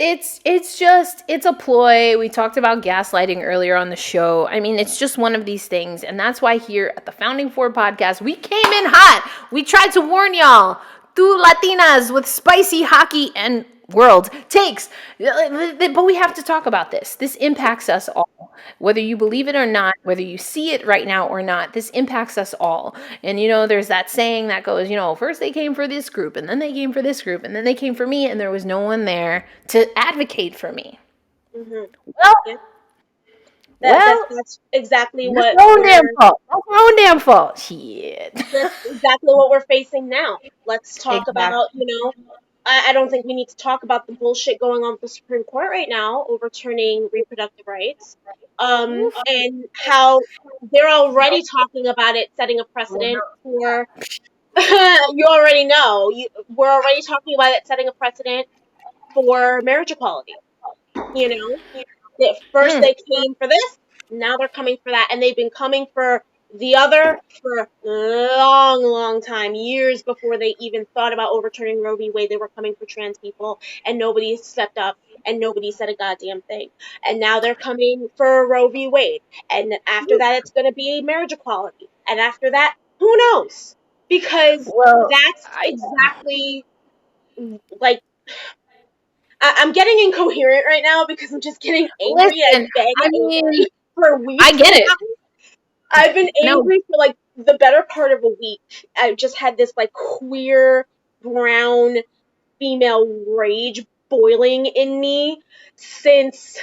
It's a ploy. We talked about gaslighting earlier on the show. I mean, it's just one of these things. And that's why here at the Founding Four podcast, we came in hot. We tried to warn y'all. Two Latinas with spicy hockey and world takes. But we have to talk about this. This impacts us all. Whether you believe it or not, whether you see it right now or not, this impacts us all. And, there's that saying that goes, first they came for this group, and then they came for this group, and then they came for me, and there was no one there to advocate for me. Mm-hmm. Well, that's exactly what our own damn fault. That's our own damn fault. Shit. That's exactly what we're facing now. Let's talk about, I don't think we need to talk about the bullshit going on with the Supreme Court right now, overturning reproductive rights, and how they're already talking about it setting a precedent for, you already know, we're already talking about it setting a precedent for marriage equality. That first they came for this, now they're coming for that, and they've been coming for the other for a long, long time, years before they even thought about overturning Roe v. Wade. They were coming for trans people, and nobody stepped up, and nobody said a goddamn thing. And now they're coming for Roe v. Wade, and after that it's going to be marriage equality, and after that, who knows? Because that's exactly, like, I'm getting incoherent right now because I'm just getting angry angry for weeks. I get it. I've been angry for like the better part of a week. I've just had this like queer brown female rage boiling in me since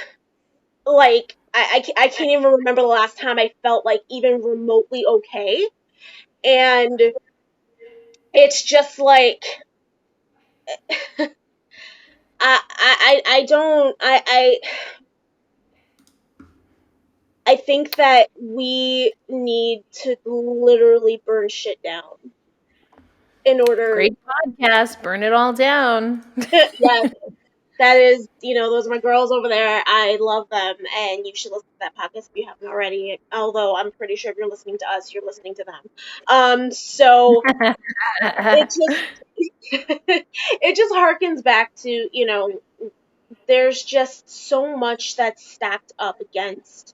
like I can't even remember the last time I felt like even remotely okay. And it's just like I think that we need to literally burn shit down in order. Great podcast, burn it all down. Yes, that is, those are my girls over there. I love them, and you should listen to that podcast if you haven't already. Although I'm pretty sure if you're listening to us, you're listening to them. So it just harkens back to, there's just so much that's stacked up against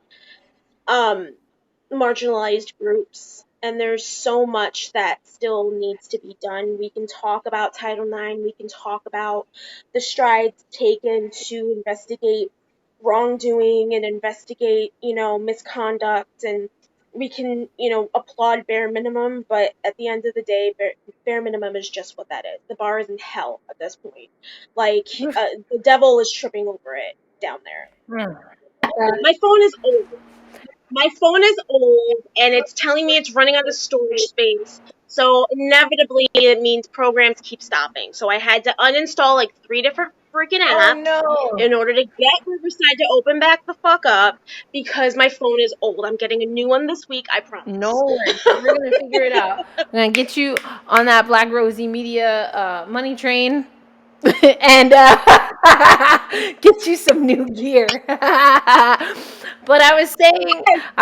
marginalized groups, and there's so much that still needs to be done. We can talk about Title IX, we can talk about the strides taken to investigate wrongdoing and investigate, misconduct, and we can, applaud bare minimum, but at the end of the day, bare minimum is just what that is. The bar is in hell at this point. Like, the devil is tripping over it down there. My phone is old. My phone is old, and it's telling me it's running out of storage space. So inevitably, it means programs keep stopping. So I had to uninstall like 3 different freaking apps in order to get Riverside to open back the fuck up because my phone is old. I'm getting a new one this week, I promise. No worries. We're going to figure it out. I'm going to get you on that Black Rosie Media money train and get you some new gear. But I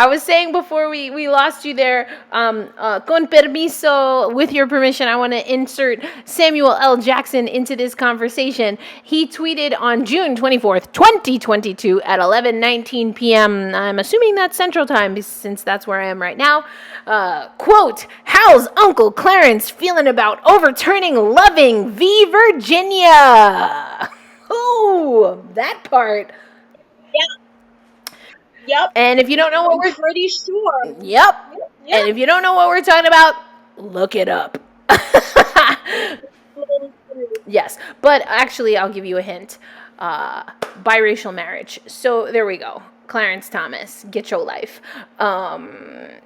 was saying before we lost you there, con permiso, with your permission, I want to insert Samuel L. Jackson into this conversation. He tweeted on June 24th, 2022 at 11:19 p.m. I'm assuming that's Central Time since that's where I am right now. Quote, how's Uncle Clarence feeling about overturning Loving v. Virginia? Ooh, that part. Yep. And if you don't know what I'm pretty sure. Yep. Yep. And if you don't know what we're talking about, look it up. Yes. But actually, I'll give you a hint. Biracial marriage. So there we go. Clarence Thomas, get your life.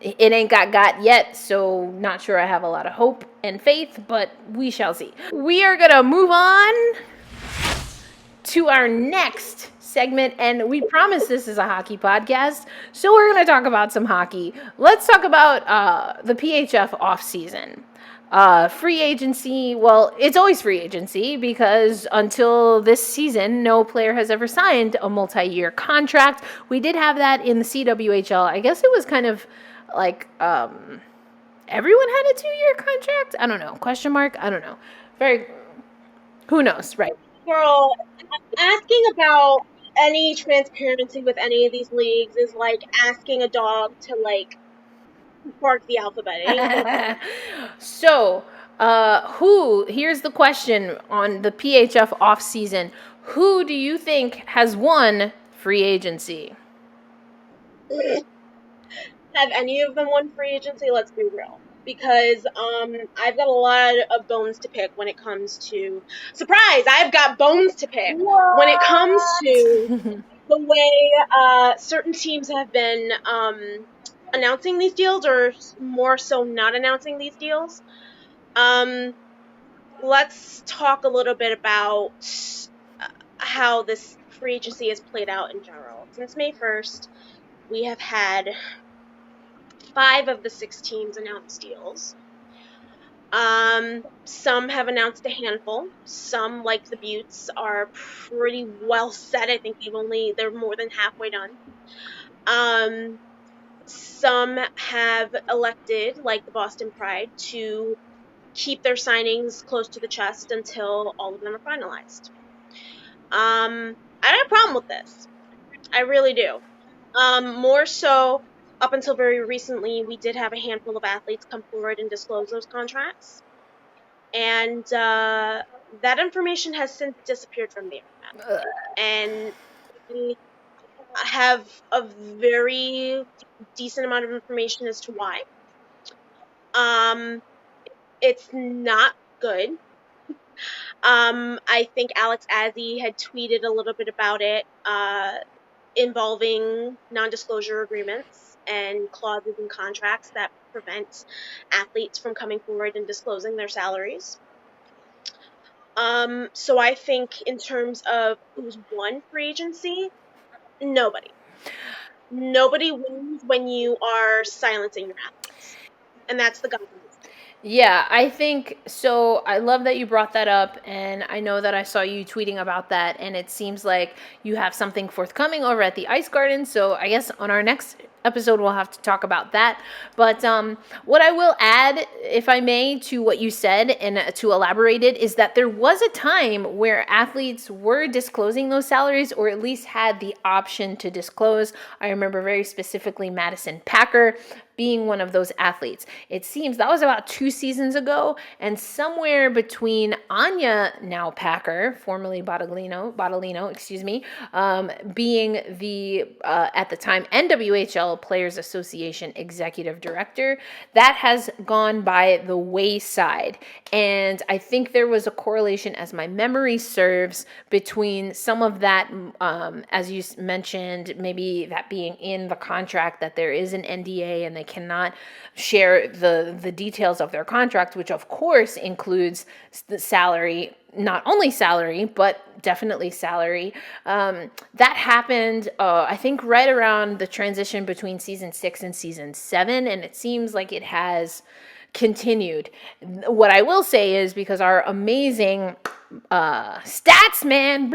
It ain't got yet, so not sure I have a lot of hope and faith, but we shall see. We are going to move on to our next segment, and we promise this is a hockey podcast, so we're going to talk about some hockey. Let's talk about the PHF offseason. Free agency, well, it's always free agency because until this season, no player has ever signed a multi-year contract. We did have that in the CWHL. I guess it was kind of like everyone had a 2-year contract? I don't know. Question mark? I don't know. Who knows, right? Girl, asking about any transparency with any of these leagues is like asking a dog to like bark the alphabet. So, here's the question on the PHF offseason. Who do you think has won free agency? Have any of them won free agency? Let's be real. Because I've got a lot of bones to pick when it comes to... Surprise! I've got bones to pick when it comes to the way certain teams have been announcing these deals, or more so not announcing these deals. Let's talk a little bit about how this free agency has played out in general. Since May 1st, we have had 5 of the 6 teams announce deals. Some have announced a handful. Some, like the Buttes, are pretty well set. I think they're more than halfway done. Some have elected, like the Boston Pride, to keep their signings close to the chest until all of them are finalized. I don't have a problem with this. I really do. More so, up until very recently, we did have a handful of athletes come forward and disclose those contracts. And that information has since disappeared from the internet. And we have a very decent amount of information as to why. It's not good. I think Alex Azzi had tweeted a little bit about it, involving non-disclosure agreements and clauses in contracts that prevent athletes from coming forward and disclosing their salaries. So I think in terms of who's won free agency, nobody. Nobody wins when you are silencing your athletes. And that's the government. Yeah, I think so. I love that you brought that up, and I know that I saw you tweeting about that, and it seems like you have something forthcoming over at the Ice Garden. So I guess on our next episode, we'll have to talk about that. But what I will add, if I may, to what you said and to elaborate it, is that there was a time where athletes were disclosing those salaries, or at least had the option to disclose. I remember very specifically Madison Packer being one of those athletes. It seems that was about 2 seasons ago, and somewhere between Anya, now Packer, formerly Botolino, being the, at the time, NWHL Players Association Executive Director, that has gone by the wayside. And I think there was a correlation, as my memory serves, between some of that, as you mentioned, maybe that being in the contract, that there is an NDA and they cannot share the details of their contract, which of course includes the salary, not only salary, but definitely salary. That happened, I think, right around the transition between season 6 and season 7, and it seems like it has continued. What I will say is, because our amazing stats man,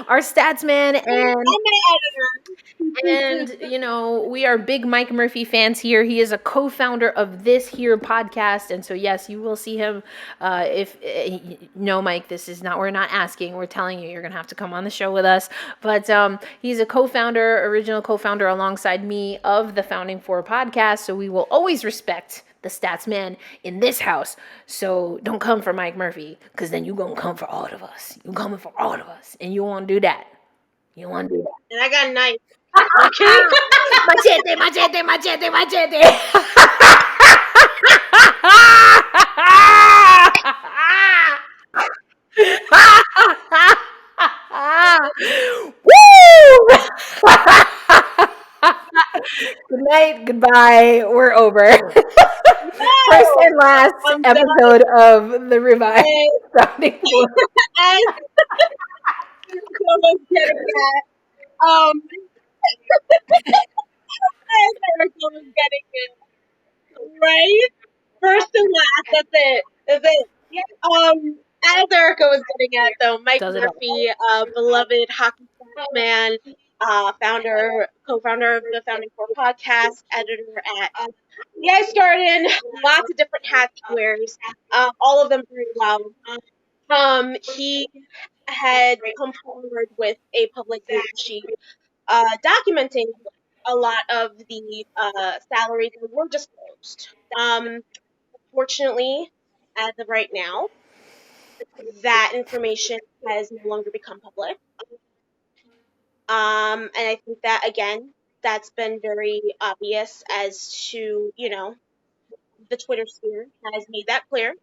our stats man, I'm my editor. and you know, we are big Mike Murphy fans here. He is a co-founder of this here podcast, and so yes, you will see him. If no, Mike, this is not. We're not asking. We're telling you. You're gonna have to come on the show with us. But he's a co-founder, original co-founder, alongside me of the Founding Four podcast. So we will always respect the stats man in this house. So don't come for Mike Murphy, because then you gonna come for all of us. You coming for all of us, and you won't do that. You want to do that. And I got a knife. Okay. Machete, machete, machete, machete. Woo! Good night, goodbye. We're over. First and last I'm episode of the Revive done. Founding Four. And was getting at, as Erica was getting it, right? First and last, that's it. That's it. As Erica was getting at, though, Mike Does it Murphy, beloved hockey man, co-founder of the Founding Four podcast, editor at The Ice Garden, lots of different hats he wears, all of them very well. He had come forward with a public data sheet documenting a lot of the salaries that were disclosed. Fortunately, as of right now, that information has no longer become public. And I think that, again, that's been very obvious as to, the Twitter sphere has made that clear.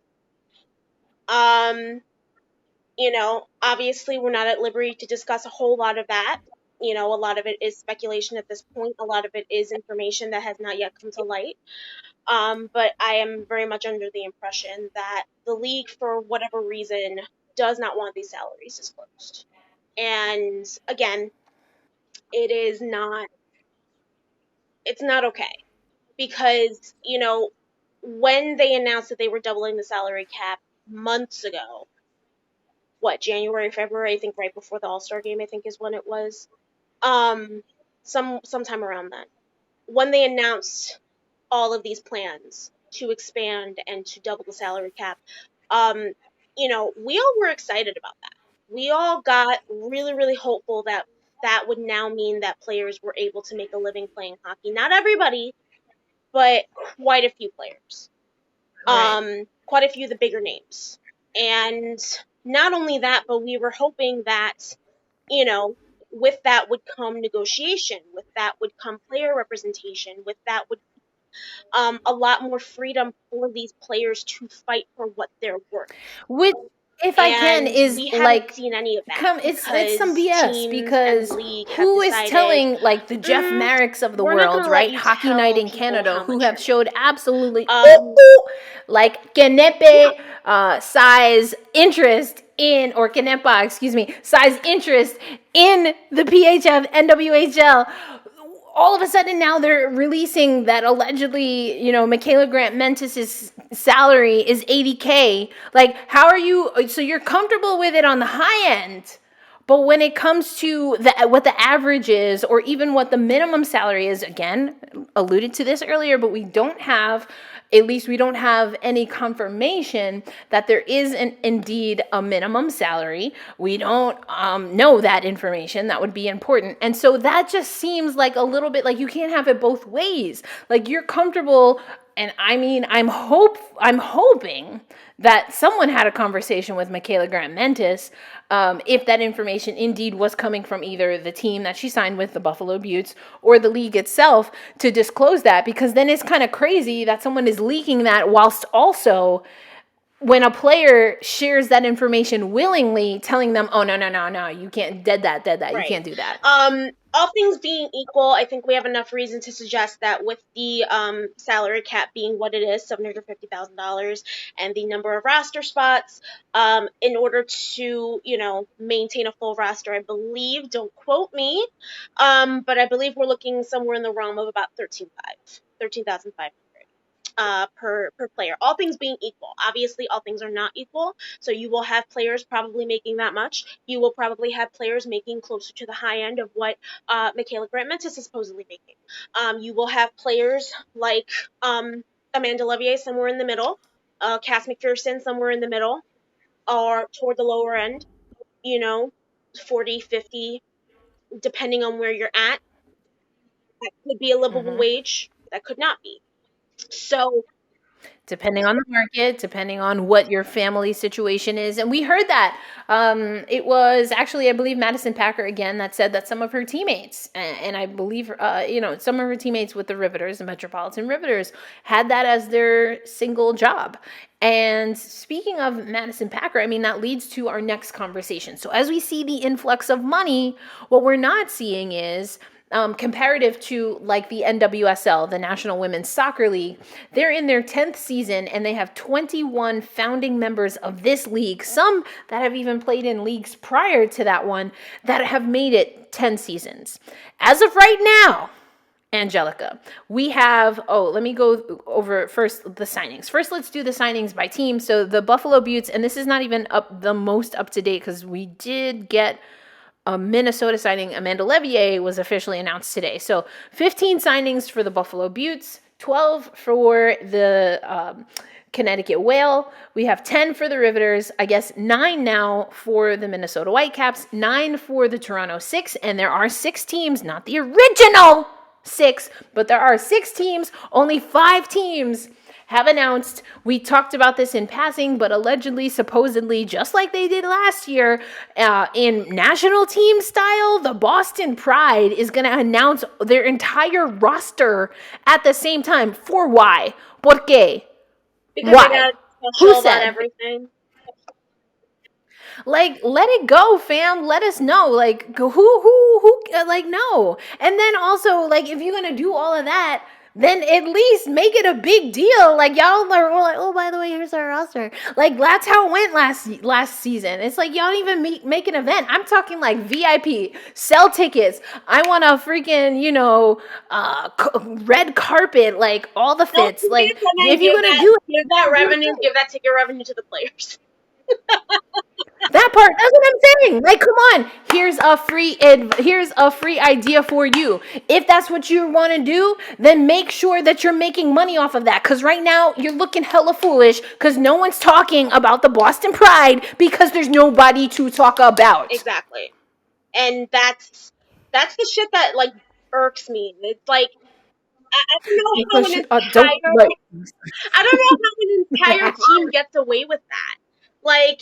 Obviously we're not at liberty to discuss a whole lot of that. A lot of it is speculation at this point. A lot of it is information that has not yet come to light. But I am very much under the impression that the league, for whatever reason, does not want these salaries disclosed. And again, it's not okay, because, when they announced that they were doubling the salary cap months ago, January, February, I think right before the All-Star game, I think is when it was, sometime around then, when they announced all of these plans to expand and to double the salary cap, we all were excited about that. We all got really, really hopeful that that would now mean that players were able to make a living playing hockey. Not everybody, but quite a few players. Right. Quite a few of the bigger names. And not only that, but we were hoping that, with that would come negotiation, with that would come player representation, with that would a lot more freedom for these players to fight for what they're worth. Which, if I can, And is we haven't like, seen any of that. it's some because BS, teams because and the league have who is decided, telling, like, the Jeff Mareks of the we're not world, gonna let right? you Hockey tell Night in people Canada, how who much have you're showed absolutely, Um, like, Kenepe size interest in, or Kenepa, excuse me, size interest in the PHF NWHL. All of a sudden now they're releasing that allegedly, Michaela Grant Mentis' salary is $80K. Like, how are you? So you're comfortable with it on the high end, but when it comes to what the average is, or even what the minimum salary is, again, alluded to this earlier, but we don't have any confirmation that there is indeed a minimum salary. We don't know that information. That would be important. And so that just seems like a little bit like you can't have it both ways. Like, you're comfortable, and I mean, I'm hoping that someone had a conversation with Michaela Grant Mentis, if that information indeed was coming from either the team that she signed with, the Buffalo Beauts, or the league itself, to disclose that, because then it's kind of crazy that someone is leaking that whilst also, when a player shares that information willingly, telling them, oh, no, you can't, dead that, right. you can't do that. All things being equal, I think we have enough reason to suggest that with the salary cap being what it is, $750,000, and the number of roster spots, in order to, maintain a full roster, I believe, don't quote me, but I believe we're looking somewhere in the realm of about 13,500. per player. All things being equal. Obviously, all things are not equal. So you will have players probably making that much. You will probably have players making closer to the high end of what Michaela Grant-Mentis is supposedly making. You will have players like Amanda Levier somewhere in the middle, Cass McPherson somewhere in the middle, or toward the lower end, you know, 40, 50, depending on where you're at. That could be a livable Mm-hmm. wage. That could not be. So Depending on the market, depending on what your family situation is. And we heard that. It was actually, I believe, Madison Packer again that said that some of her teammates, and I believe, some of her teammates with the Riveters, the Metropolitan Riveters, had that as their single job. And speaking of Madison Packer, I mean, that leads to our next conversation. So as we see the influx of money, what we're not seeing is comparative to like the NWSL, the National Women's Soccer League, they're in their 10th season and they have 21 founding members of this league, some that have even played in leagues prior to that one, that have made it 10 seasons. As of right now, Angelica, we have, let me go over first the signings. First, let's do the signings by team. So the Buffalo Beauts, and this is not even the most up to date because we did get a Minnesota signing. Amanda Levier was officially announced today. So 15 signings for the Buffalo Beauts, 12 for the Connecticut Whale. We have 10 for the Riveters. I guess 9 now for the Minnesota Whitecaps, 9 for the Toronto Six. And there are 6 teams, not the original 6, but there are 6 teams. Only 5 teams have announced, we talked about this in passing, but allegedly, supposedly, just like they did last year, in national team style, the Boston Pride is going to announce their entire roster at the same time. For why? ¿Por qué? because they Why? got Who special about said? everything. Like, let it go, fam. Let us know. Like, like, no. And then also, like, if you're gonna do all of that, then at least make it a big deal. Like, y'all are all like, oh, by the way, here's our roster. Like, that's how it went last season. It's like y'all don't even make an event. I'm talking like VIP, sell tickets. I want a freaking, red carpet, like all the No, fits. Like, and then if you're gonna do give that revenue, give that ticket revenue to the players. that part, that's what I'm saying. Like, come on. Here's a free idea for you. If that's what you want to do, then make sure that you're making money off of that. Because right now you're looking hella foolish because no one's talking about the Boston Pride because there's nobody to talk about. Exactly. And that's the shit that like irks me. It's like I don't know how an Don't entire like. I don't know how an entire team gets away with that. Like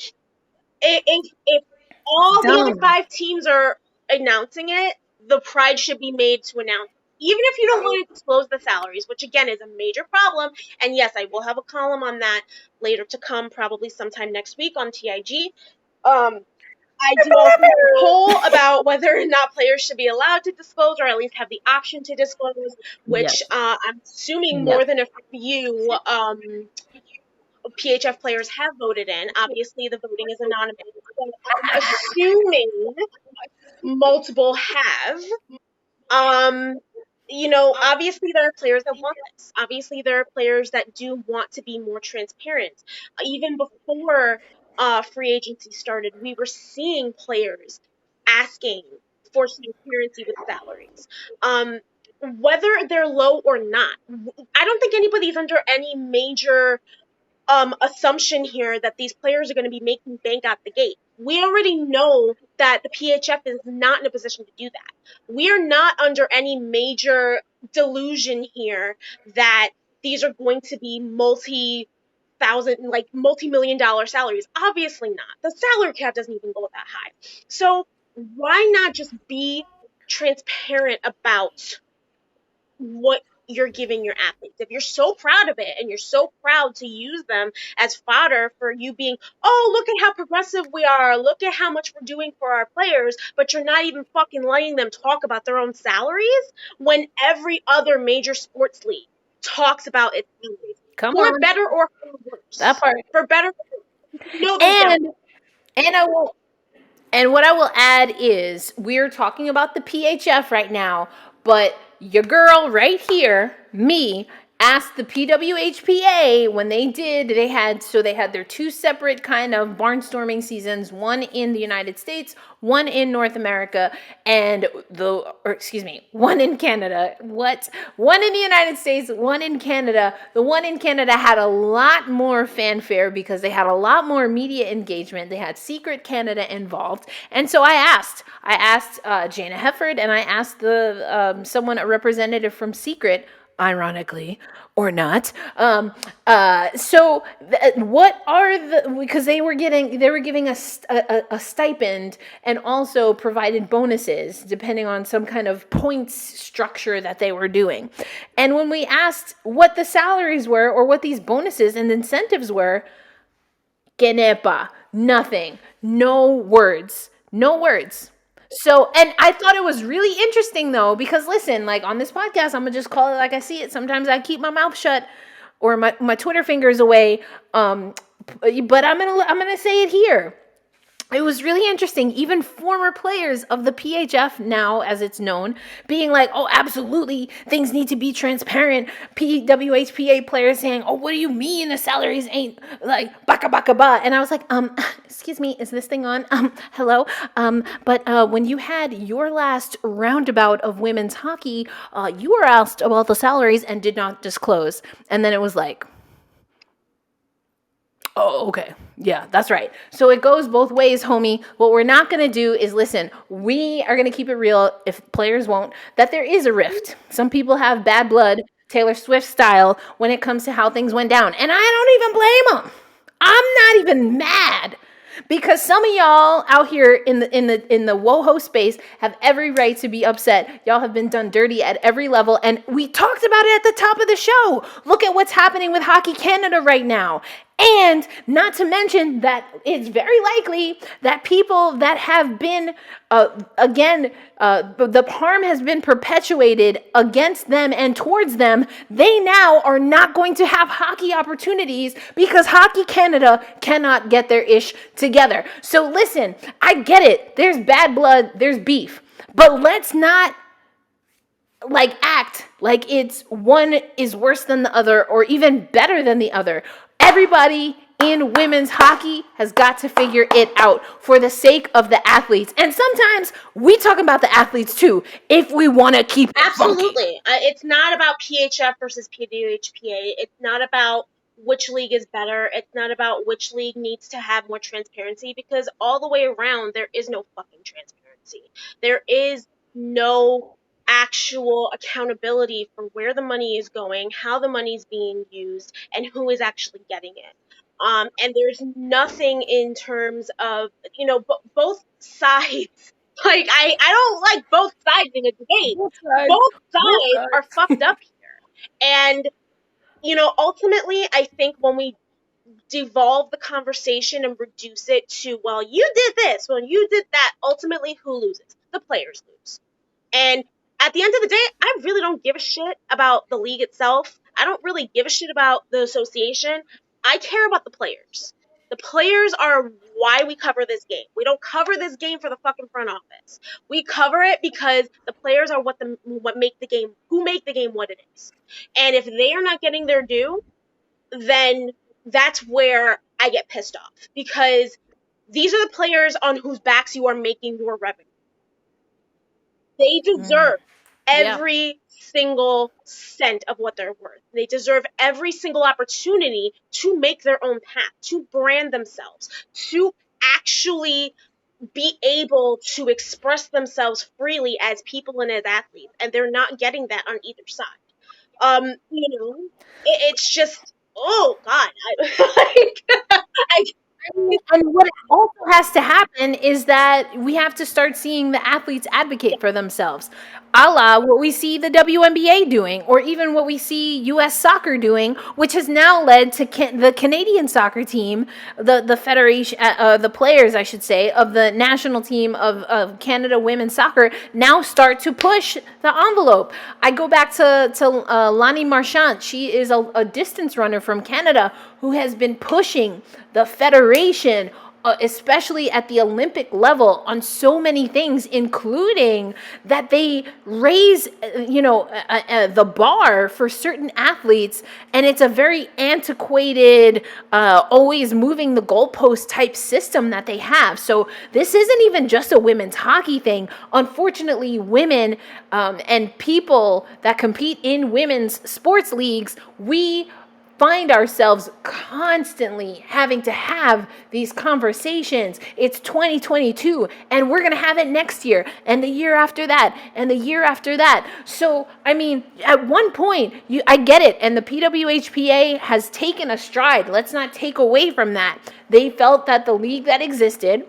if all the other Dumb. 5 teams are announcing it, the Pride should be made to announce. Even if you don't want to disclose the salaries, which again is a major problem, and yes, I will have a column on that later to come, probably sometime next week on TIG. I do also have a poll about whether or not players should be allowed to disclose or at least have the option to disclose, which Yes. I'm assuming Yes. more than a few PHF players have voted in. Obviously, the voting is anonymous. So I'm assuming multiple have. Um, obviously there are players that want this. Obviously there are players that do want to be more transparent. Even before free agency started, we were seeing players asking for transparency with salaries. Whether they're low or not, I don't think anybody's under any major assumption here that these players are going to be making bank out the gate. We already know that the PHF is not in a position to do that. We are not under any major delusion here that these are going to be multi-million dollar salaries. Obviously not. The salary cap doesn't even go that high. So why not just be transparent about what you're giving your athletes? If you're so proud of it and you're so proud to use them as fodder for you being, oh, look at how progressive we are, look at how much we're doing for our players, but you're not even fucking letting them talk about their own salaries when every other major sports league talks about its salaries. Come For on. better or for That worse. part. For better, no, they don't. And and I will And what I will add is we're talking about the PHF right now, but your girl right here, me, asked the PWHPA when they had their two separate kind of barnstorming seasons, one in the United States, one in North America, and one in Canada. One in the United States, one in Canada. The one in Canada had a lot more fanfare because they had a lot more media engagement. They had Secret Canada involved. And so I asked Jana Hefford, and I asked a representative from Secret, ironically or not. What are because they were giving a stipend and also provided bonuses depending on some kind of points structure that they were doing. And when we asked what the salaries were or what these bonuses and incentives were, Kenepa, nothing, no words. So, and I thought it was really interesting though, because listen, like on this podcast, I'm gonna just call it like I see it. Sometimes I keep my mouth shut or my Twitter fingers away. But I'm gonna say it here. It was really interesting. Even former players of the PHF now, as it's known, being like, oh, absolutely, things need to be transparent. PWHPA players saying, oh, what do you mean the salaries ain't like baka baka ba? And I was like, excuse me, is this thing on? Hello? But when you had your last roundabout of women's hockey, you were asked about the salaries and did not disclose. And then it was like, oh, okay. Yeah, that's right. So it goes both ways, homie. What we're not going to do is listen. We are going to keep it real, if players won't, that there is a rift. Some people have bad blood, Taylor Swift style, when it comes to how things went down. And I don't even blame them. I'm not even mad. Because some of y'all out here in the WoHo space have every right to be upset. Y'all have been done dirty at every level, and we talked about it at the top of the show. Look at what's happening with Hockey Canada right now. And not to mention that it's very likely that people that have been, the harm has been perpetuated against them and towards them. They now are not going to have hockey opportunities because Hockey Canada cannot get their ish together. So listen, I get it. There's bad blood, there's beef. But let's not act like it's one is worse than the other or even better than the other. Everybody in women's hockey has got to figure it out for the sake of the athletes. And sometimes we talk about the athletes too, if we want to keep it absolutely. It's not about PHF versus PWHPA. It's not about which league is better. It's not about which league needs to have more transparency, because all the way around, there is no fucking transparency. There is no actual accountability for where the money is going, how the money is being used, and who is actually getting it. And there's nothing in terms of, both sides. Like, I don't like both sides in a debate. Both sides are fucked up here. And, ultimately, I think when we devolve the conversation and reduce it to, well, you did this, well, you did that, ultimately, who loses? The players lose. And at the end of the day, I really don't give a shit about the league itself. I don't really give a shit about the association. I care about the players. The players are why we cover this game. We don't cover this game for the fucking front office. We cover it because the players are who make the game what it is. And if they are not getting their due, then that's where I get pissed off, because these are the players on whose backs you are making your revenue. They deserve every single cent of what they're worth. They deserve every single opportunity to make their own path, to brand themselves, to actually be able to express themselves freely as people and as athletes. And they're not getting that on either side. It's just, oh God. And what also has to happen is that we have to start seeing the athletes advocate for themselves. A la what we see the WNBA doing, or even what we see U.S. soccer doing, which has now led to the Canadian soccer team, the federation, the players, I should say, of the national team of Canada women's soccer now start to push the envelope. I go back to Lonnie Marchand. She is a distance runner from Canada who has been pushing the federation especially at the Olympic level, on so many things, including that they raise, the bar for certain athletes, and it's a very antiquated, always moving the goalpost type system that they have. So this isn't even just a women's hockey thing. Unfortunately, women and people that compete in women's sports leagues, we find ourselves constantly having to have these conversations. It's 2022 and we're going to have it next year and the year after that and the year after that. So, I mean, at one point, I get it. And the PWHPA has taken a stride. Let's not take away from that. They felt that the league that existed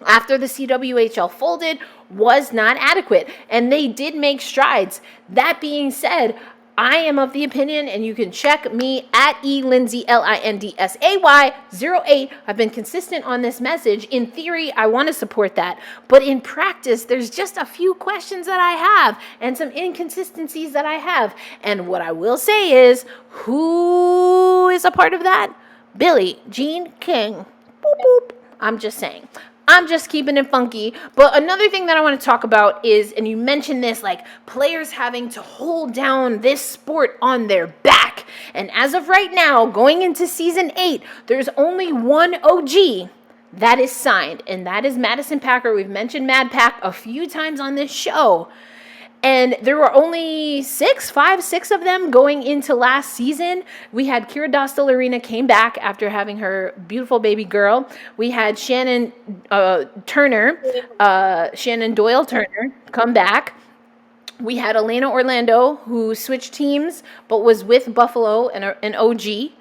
after the CWHL folded was not adequate, and they did make strides. That being said, I am of the opinion, and you can check me at elindsay, LINDSAY08. I've been consistent on this message. In theory, I want to support that. But in practice, there's just a few questions that I have and some inconsistencies that I have. And what I will say is, who is a part of that? Billie Jean King. Boop, boop. I'm just saying. I'm just keeping it funky. But another thing that I want to talk about is, and you mentioned this, like players having to hold down this sport on their back. And as of right now, going into season 8, there's only one OG that is signed, and that is Madison Packer. We've mentioned Mad Pack a few times on this show. And there were only 6 of them going into last season. We had Kira Dostal-Arena came back after having her beautiful baby girl. We had Shannon Doyle Turner come back. We had Elena Orlando, who switched teams but was with Buffalo and an OG.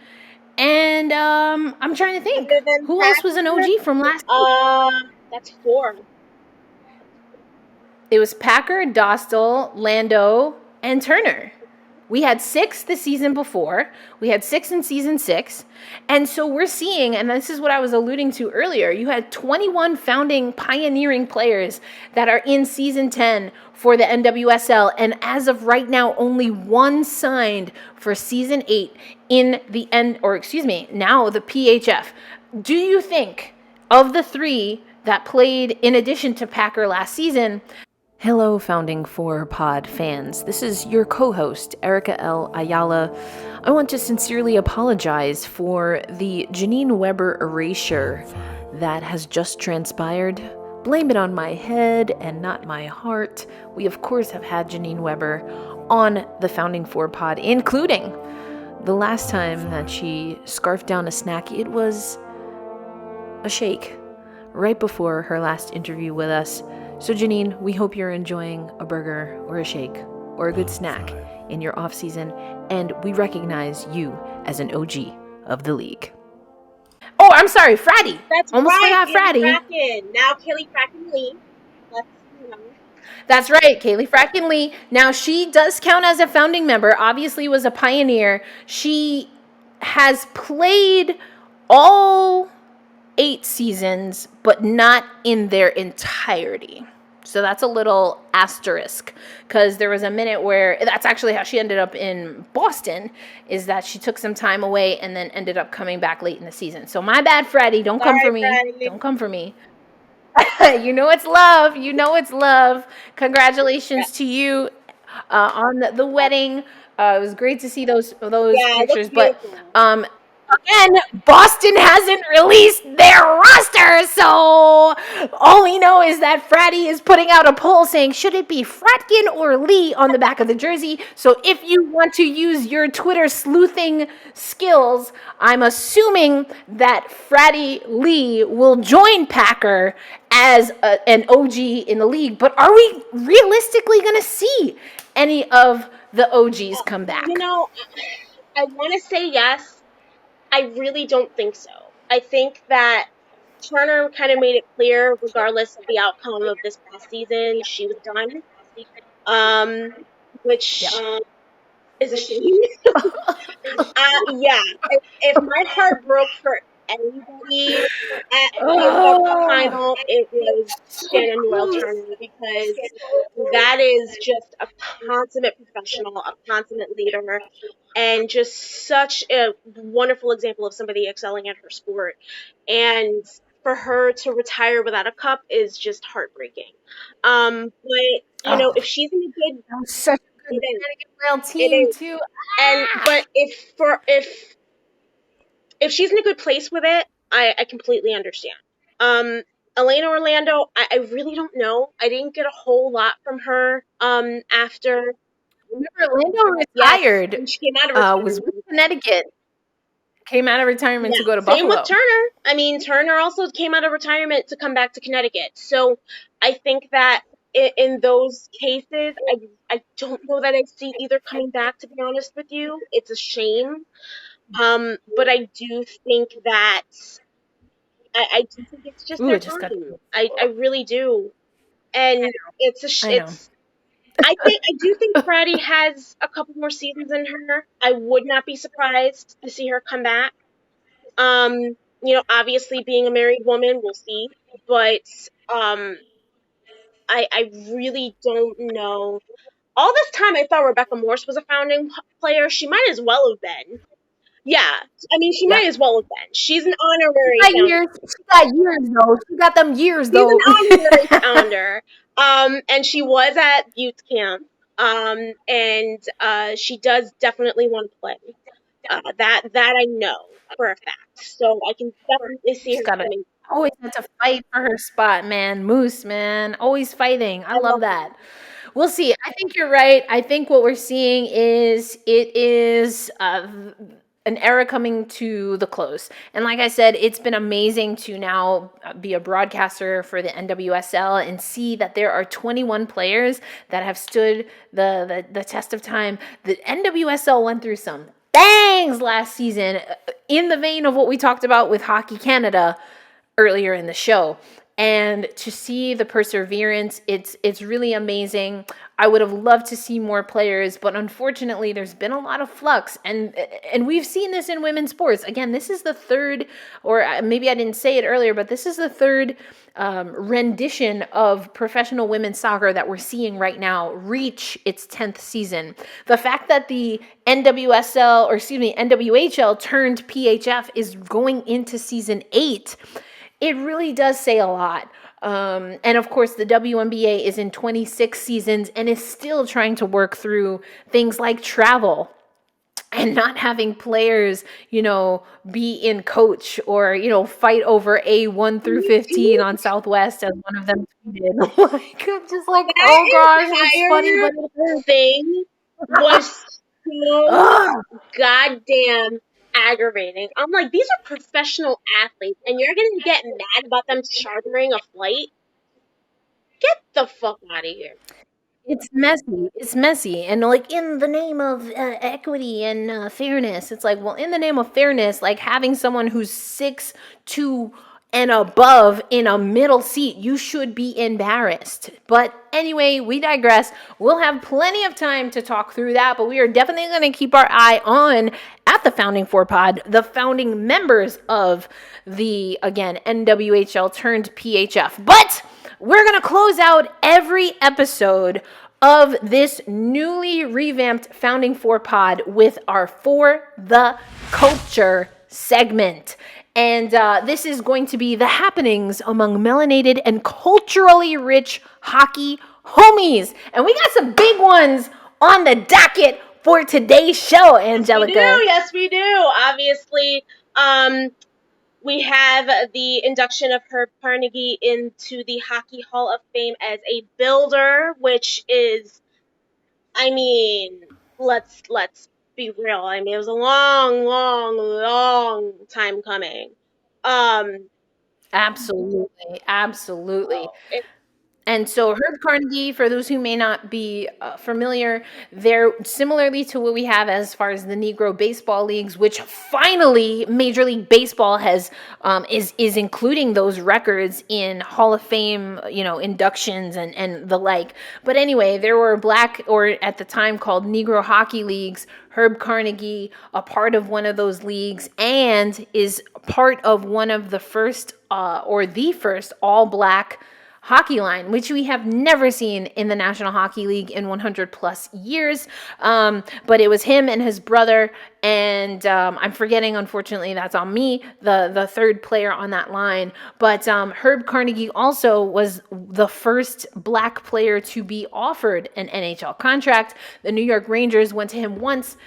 And I'm trying to think. Who else was an OG from last season? That's 4. It was Packer, Dostal, Lando, and Turner. We had 6 the season before. We had 6 in season 6. And so we're seeing, and this is what I was alluding to earlier, you had 21 founding, pioneering players that are in season 10 for the NWSL. And as of right now, only 1 signed for season 8 in the now the PHF. Do you think of the 3 that played in addition to Packer last season? Hello, Founding 4 Pod fans. This is your co-host, Erica L. Ayala. I want to sincerely apologize for the Janine Weber erasure that has just transpired. Blame it on my head and not my heart. We, of course, have had Janine Weber on the Founding 4 Pod, including the last time that she scarfed down a snack. It was a shake right before her last interview with us. So Janine, we hope you're enjoying a burger or a shake or a good snack in your off season, and we recognize you as an OG of the league. Oh, I'm sorry, Fratty. That's almost right, forgot Fratty. Now Kaylee Fracken Lee. That's right, Kaylee Fracken Lee. Now she does count as a founding member. Obviously, was a pioneer. She has played all 8 seasons, but not in their entirety. So that's a little asterisk, because there was a minute where that's actually how she ended up in Boston, is that she took some time away and then ended up coming back late in the season. So my bad, Freddie. Don't come for me. Freddie. Don't come for me. You know it's love. You know it's love. Congratulations to you on the wedding. It was great to see those pictures. But again, Boston hasn't released their roster, so all we know is that Fratty is putting out a poll saying, should it be Fratkin or Lee on the back of the jersey? So if you want to use your Twitter sleuthing skills, I'm assuming that Fratty Lee will join Packer as an OG in the league. But are we realistically going to see any of the OGs come back? You know, I want to say yes. I really don't think so. I think that Turner kind of made it clear, regardless of the outcome of this past season, she was done. Which is a shame. If my heart broke for anybody at the final, it was Shannon Doyle Turner, because that is just a consummate professional, a consummate leader, and just such a wonderful example of somebody excelling at her sport. And for her to retire without a cup is just heartbreaking. But Oh, if she's in a good, that was such a it good is, Connecticut Rail it team is. too. And Ah! but if she's in a good place with it, I completely understand. Um, Elena Orlando, I really don't know. I didn't get a whole lot from her. After Remember, Orlando yes, retired. when she came out of Was with retirement. Connecticut. Came out of retirement Yeah, to go to same with Buffalo. Turner. I mean, Turner also came out of retirement to come back to Connecticut. So I think that in those cases, I don't know that I see either coming back. To be honest with you, it's a shame. But I do think that I do think it's just Ooh, their it just got. time. I really do, and I know. it's. I do think Freddie has a couple more seasons in her. I would not be surprised to see her come back. Um, obviously being a married woman, we'll see. But um, I really don't know. All this time, I thought Rebecca Morse was a founding player. She might as well have been. Yeah, I mean, she Yeah. might as well have been. She's an She honorary got founding. years. She got years though. She got them years She's an though. honorary founder. And she was at Butte camp. And she does definitely want to play. That I know for a fact. So I can definitely see She's her got to coming. always had to fight for her spot, man. Moose, man, always fighting. I I love love that. We'll see. I think you're right. I think what we're seeing is it is an era coming to the close. And like I said, it's been amazing to now be a broadcaster for the NWSL and see that there are 21 players that have stood the test of time. The NWSL went through some bangs last season in the vein of what we talked about with Hockey Canada earlier in the show. And to see the perseverance, it's really amazing. I would have loved to see more players, but unfortunately there's been a lot of flux, and we've seen this in women's sports. Again, this is the third, or maybe I didn't say it earlier, but this is the third rendition of professional women's soccer that we're seeing right now reach its 10th season. The fact that the NWHL turned PHF is going into season 8, it really does say a lot. And of course, the WNBA is in 26 seasons and is still trying to work through things like travel and not having players, be in coach or, fight over A1 through 15 on Southwest, as one of them tweeted. Like, I'm just like, That oh gosh, it's funny, entire but it hurts. thing was so Ugh. goddamn aggravating. I'm like, these are professional athletes, and you're gonna get mad about them chartering a flight? Get the fuck out of here. It's messy. It's messy. And like in the name of equity and fairness, it's like, well, in the name of fairness, like having someone who's 6'2" and above in a middle seat, you should be embarrassed. But anyway, we digress. We'll have plenty of time to talk through that, but we are definitely going to keep our eye on at the Founding Four Pod, the founding members of the, again, NWHL turned PHF. But we're going to close out every episode of this newly revamped Founding Four Pod with our For the Culture segment. And this is going to be the happenings among melanated and culturally rich hockey homies. And we got some big ones on the docket for today's show, Angelica. Yes, we do. Obviously, we have the induction of Herb Carnegie into the Hockey Hall of Fame as a builder, which is, I mean, let's be real. I mean, it was a long, long, long time coming. Absolutely. Absolutely. It, And so Herb Carnegie, for those who may not be familiar, they're similarly to what we have as far as the Negro baseball leagues, which finally Major League Baseball has is including those records in Hall of Fame, inductions and the like. But anyway, there were black, or at the time called Negro hockey leagues. Herb Carnegie, a part of one of those leagues, and is part of one of the first or the first all black hockey line, which we have never seen in the National Hockey League in 100 plus years. But it was him and his brother, and I'm forgetting, unfortunately, that's on me, the third player on that line. But Herb Carnegie also was the first Black player to be offered an NHL contract. The New York Rangers went to him once,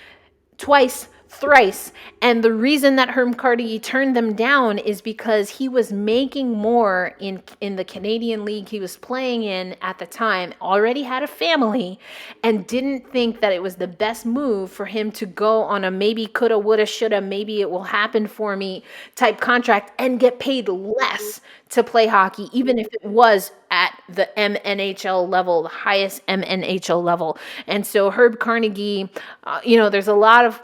twice, thrice. And the reason that Herb Carnegie turned them down is because he was making more in the Canadian League he was playing in at the time, already had a family, and didn't think that it was the best move for him to go on a maybe coulda, woulda, shoulda, maybe it will happen for me type contract and get paid less to play hockey, even if it was at the MNHL level, the highest MNHL level. And so Herb Carnegie, there's a lot of,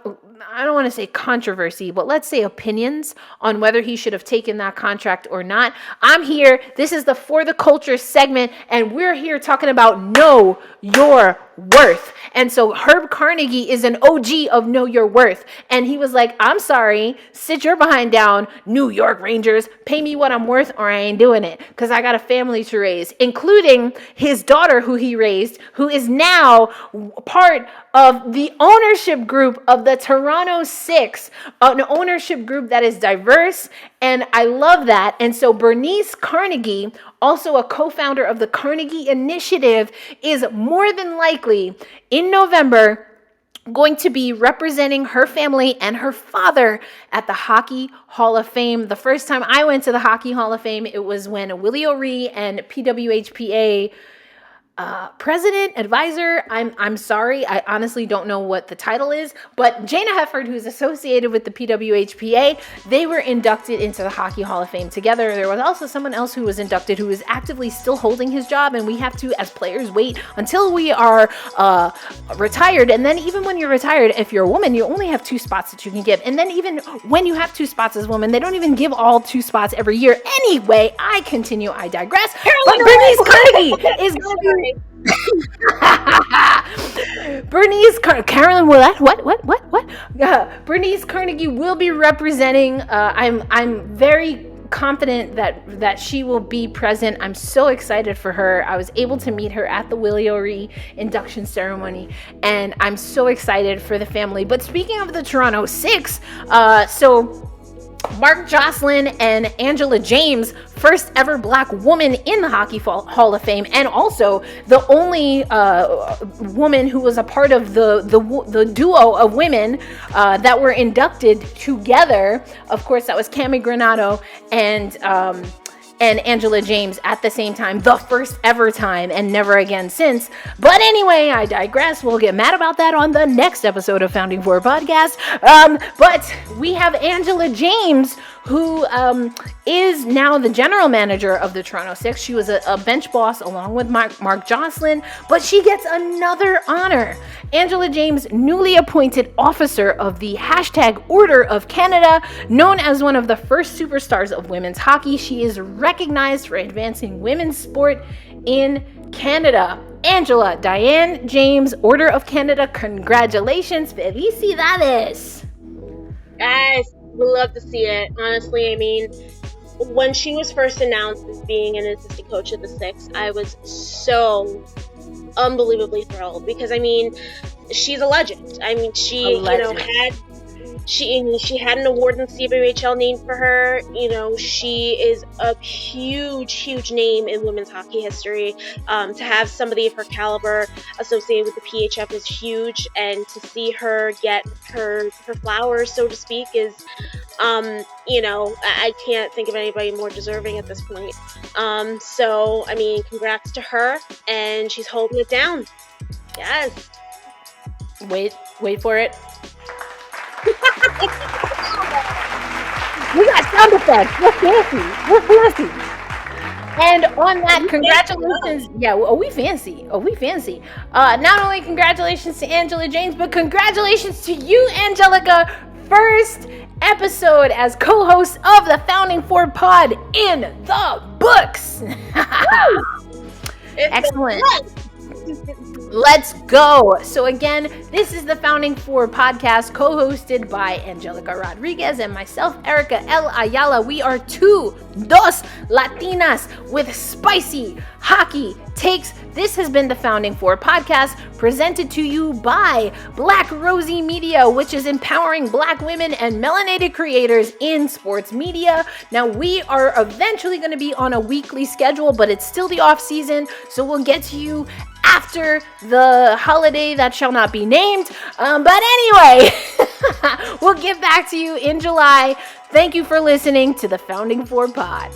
I don't want to say controversy, but let's say opinions on whether he should have taken that contract or not. I'm here. This is the For the Culture segment, and we're here talking about Know Your Worth. And so Herb Carnegie is an OG of Know Your Worth. And he was like, I'm sorry, sit your behind down, New York Rangers, pay me what I'm worth or I ain't doing it, because I got a family to raise, including his daughter who he raised, who is now part of the ownership group of the Toronto Six, an ownership group that is diverse, and I love that. And so Bernice Carnegie, also a co-founder of the Carnegie Initiative, is more than likely in November going to be representing her family and her father at the Hockey Hall of Fame. The first time I went to the Hockey Hall of Fame, it was when Willie O'Ree and PWHPA president, advisor, I'm sorry, I honestly don't know what the title is, but Jana Hefford, who's associated with the PWHPA, they were inducted into the Hockey Hall of Fame together. There was also someone else who was inducted who is actively still holding his job, and we have to, as players, wait until we are retired. And then even when you're retired, if you're a woman, you only have 2 spots that you can give. And then even when you have 2 spots as a woman, they don't even give all 2 spots every year. Anyway, I continue, I digress. But Bernice Carnegie is going to be Carolyn Willett, what? Bernice Carnegie will be representing. I'm very confident that she will be present. I'm so excited for her. I was able to meet her at the Willie O'Ree induction ceremony, and I'm so excited for the family. But speaking of the Toronto Six, so Mark Jocelyn and Angela James, first ever Black woman in the Hockey Hall of Fame, and also the only woman who was a part of the duo of women that were inducted together. Of course, that was Cammie Granado and Angela James at the same time, the first ever time, and never again since. But anyway, I digress. We'll get mad about that on the next episode of Founding Four Podcast. But we have Angela James, who is now the general manager of the Toronto Six. She was a bench boss along with Mark Jocelyn, but she gets another honor. Angela James, newly appointed officer of the #Order of Canada, known as one of the first superstars of women's hockey. She is recognized for advancing women's sport in Canada. Angela Diane James, Order of Canada, congratulations. Felicidades. Guys, we love to see it. Honestly, I mean, when she was first announced as being an assistant coach of the Six, I was so unbelievably thrilled because, I mean, she's a legend. I mean, she had an award in the CWHL named for her. She is a huge name in women's hockey history. To have somebody of her caliber associated with the PHF is huge, and to see her get her flowers, so to speak, is, I can't think of anybody more deserving at this point. So, I mean, congrats to her, and she's holding it down. Yes. Wait for it. We got sound effects. We're fancy. And on that, congratulations. Yeah, we fancy. Not only congratulations to Angela James, but congratulations to you, Angelica. First episode as co-host of the Founding Four Pod in the books. Excellent. Let's go. So again, this is the Founding Four podcast, co-hosted by Angelica Rodriguez and myself, Erica Ayala. We are dos Latinas with spicy hockey takes. This has been the Founding Four podcast, presented to you by Black Rosie Media, which is empowering Black women and melanated creators in sports media. Now, we are eventually going to be on a weekly schedule, but it's still the off season, so we'll get to you after the holiday that shall not be named. But anyway, we'll get back to you in July. Thank you for listening to the Founding Four pod.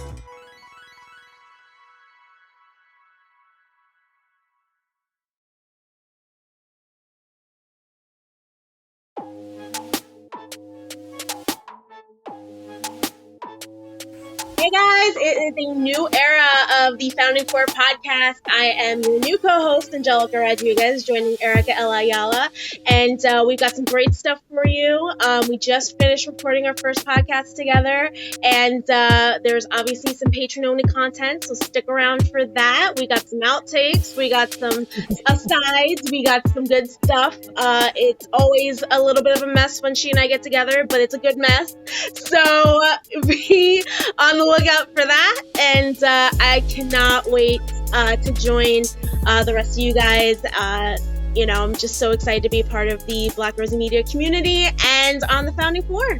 Hey guys, it is a new era of the Founding Four podcast. I am your new co-host, Angelica Rodriguez, joining Erica Ayala, and we've got some great stuff for you. We just finished recording our first podcast together, and there's obviously some Patron-only content, so stick around for that. We got some outtakes, we got some asides, we got some good stuff. It's always a little bit of a mess when she and I get together, but it's a good mess. So be on the lookout for that, and I cannot wait to join the rest of you guys. I'm just so excited to be a part of the Black Rosie Media community and on the Founding Four.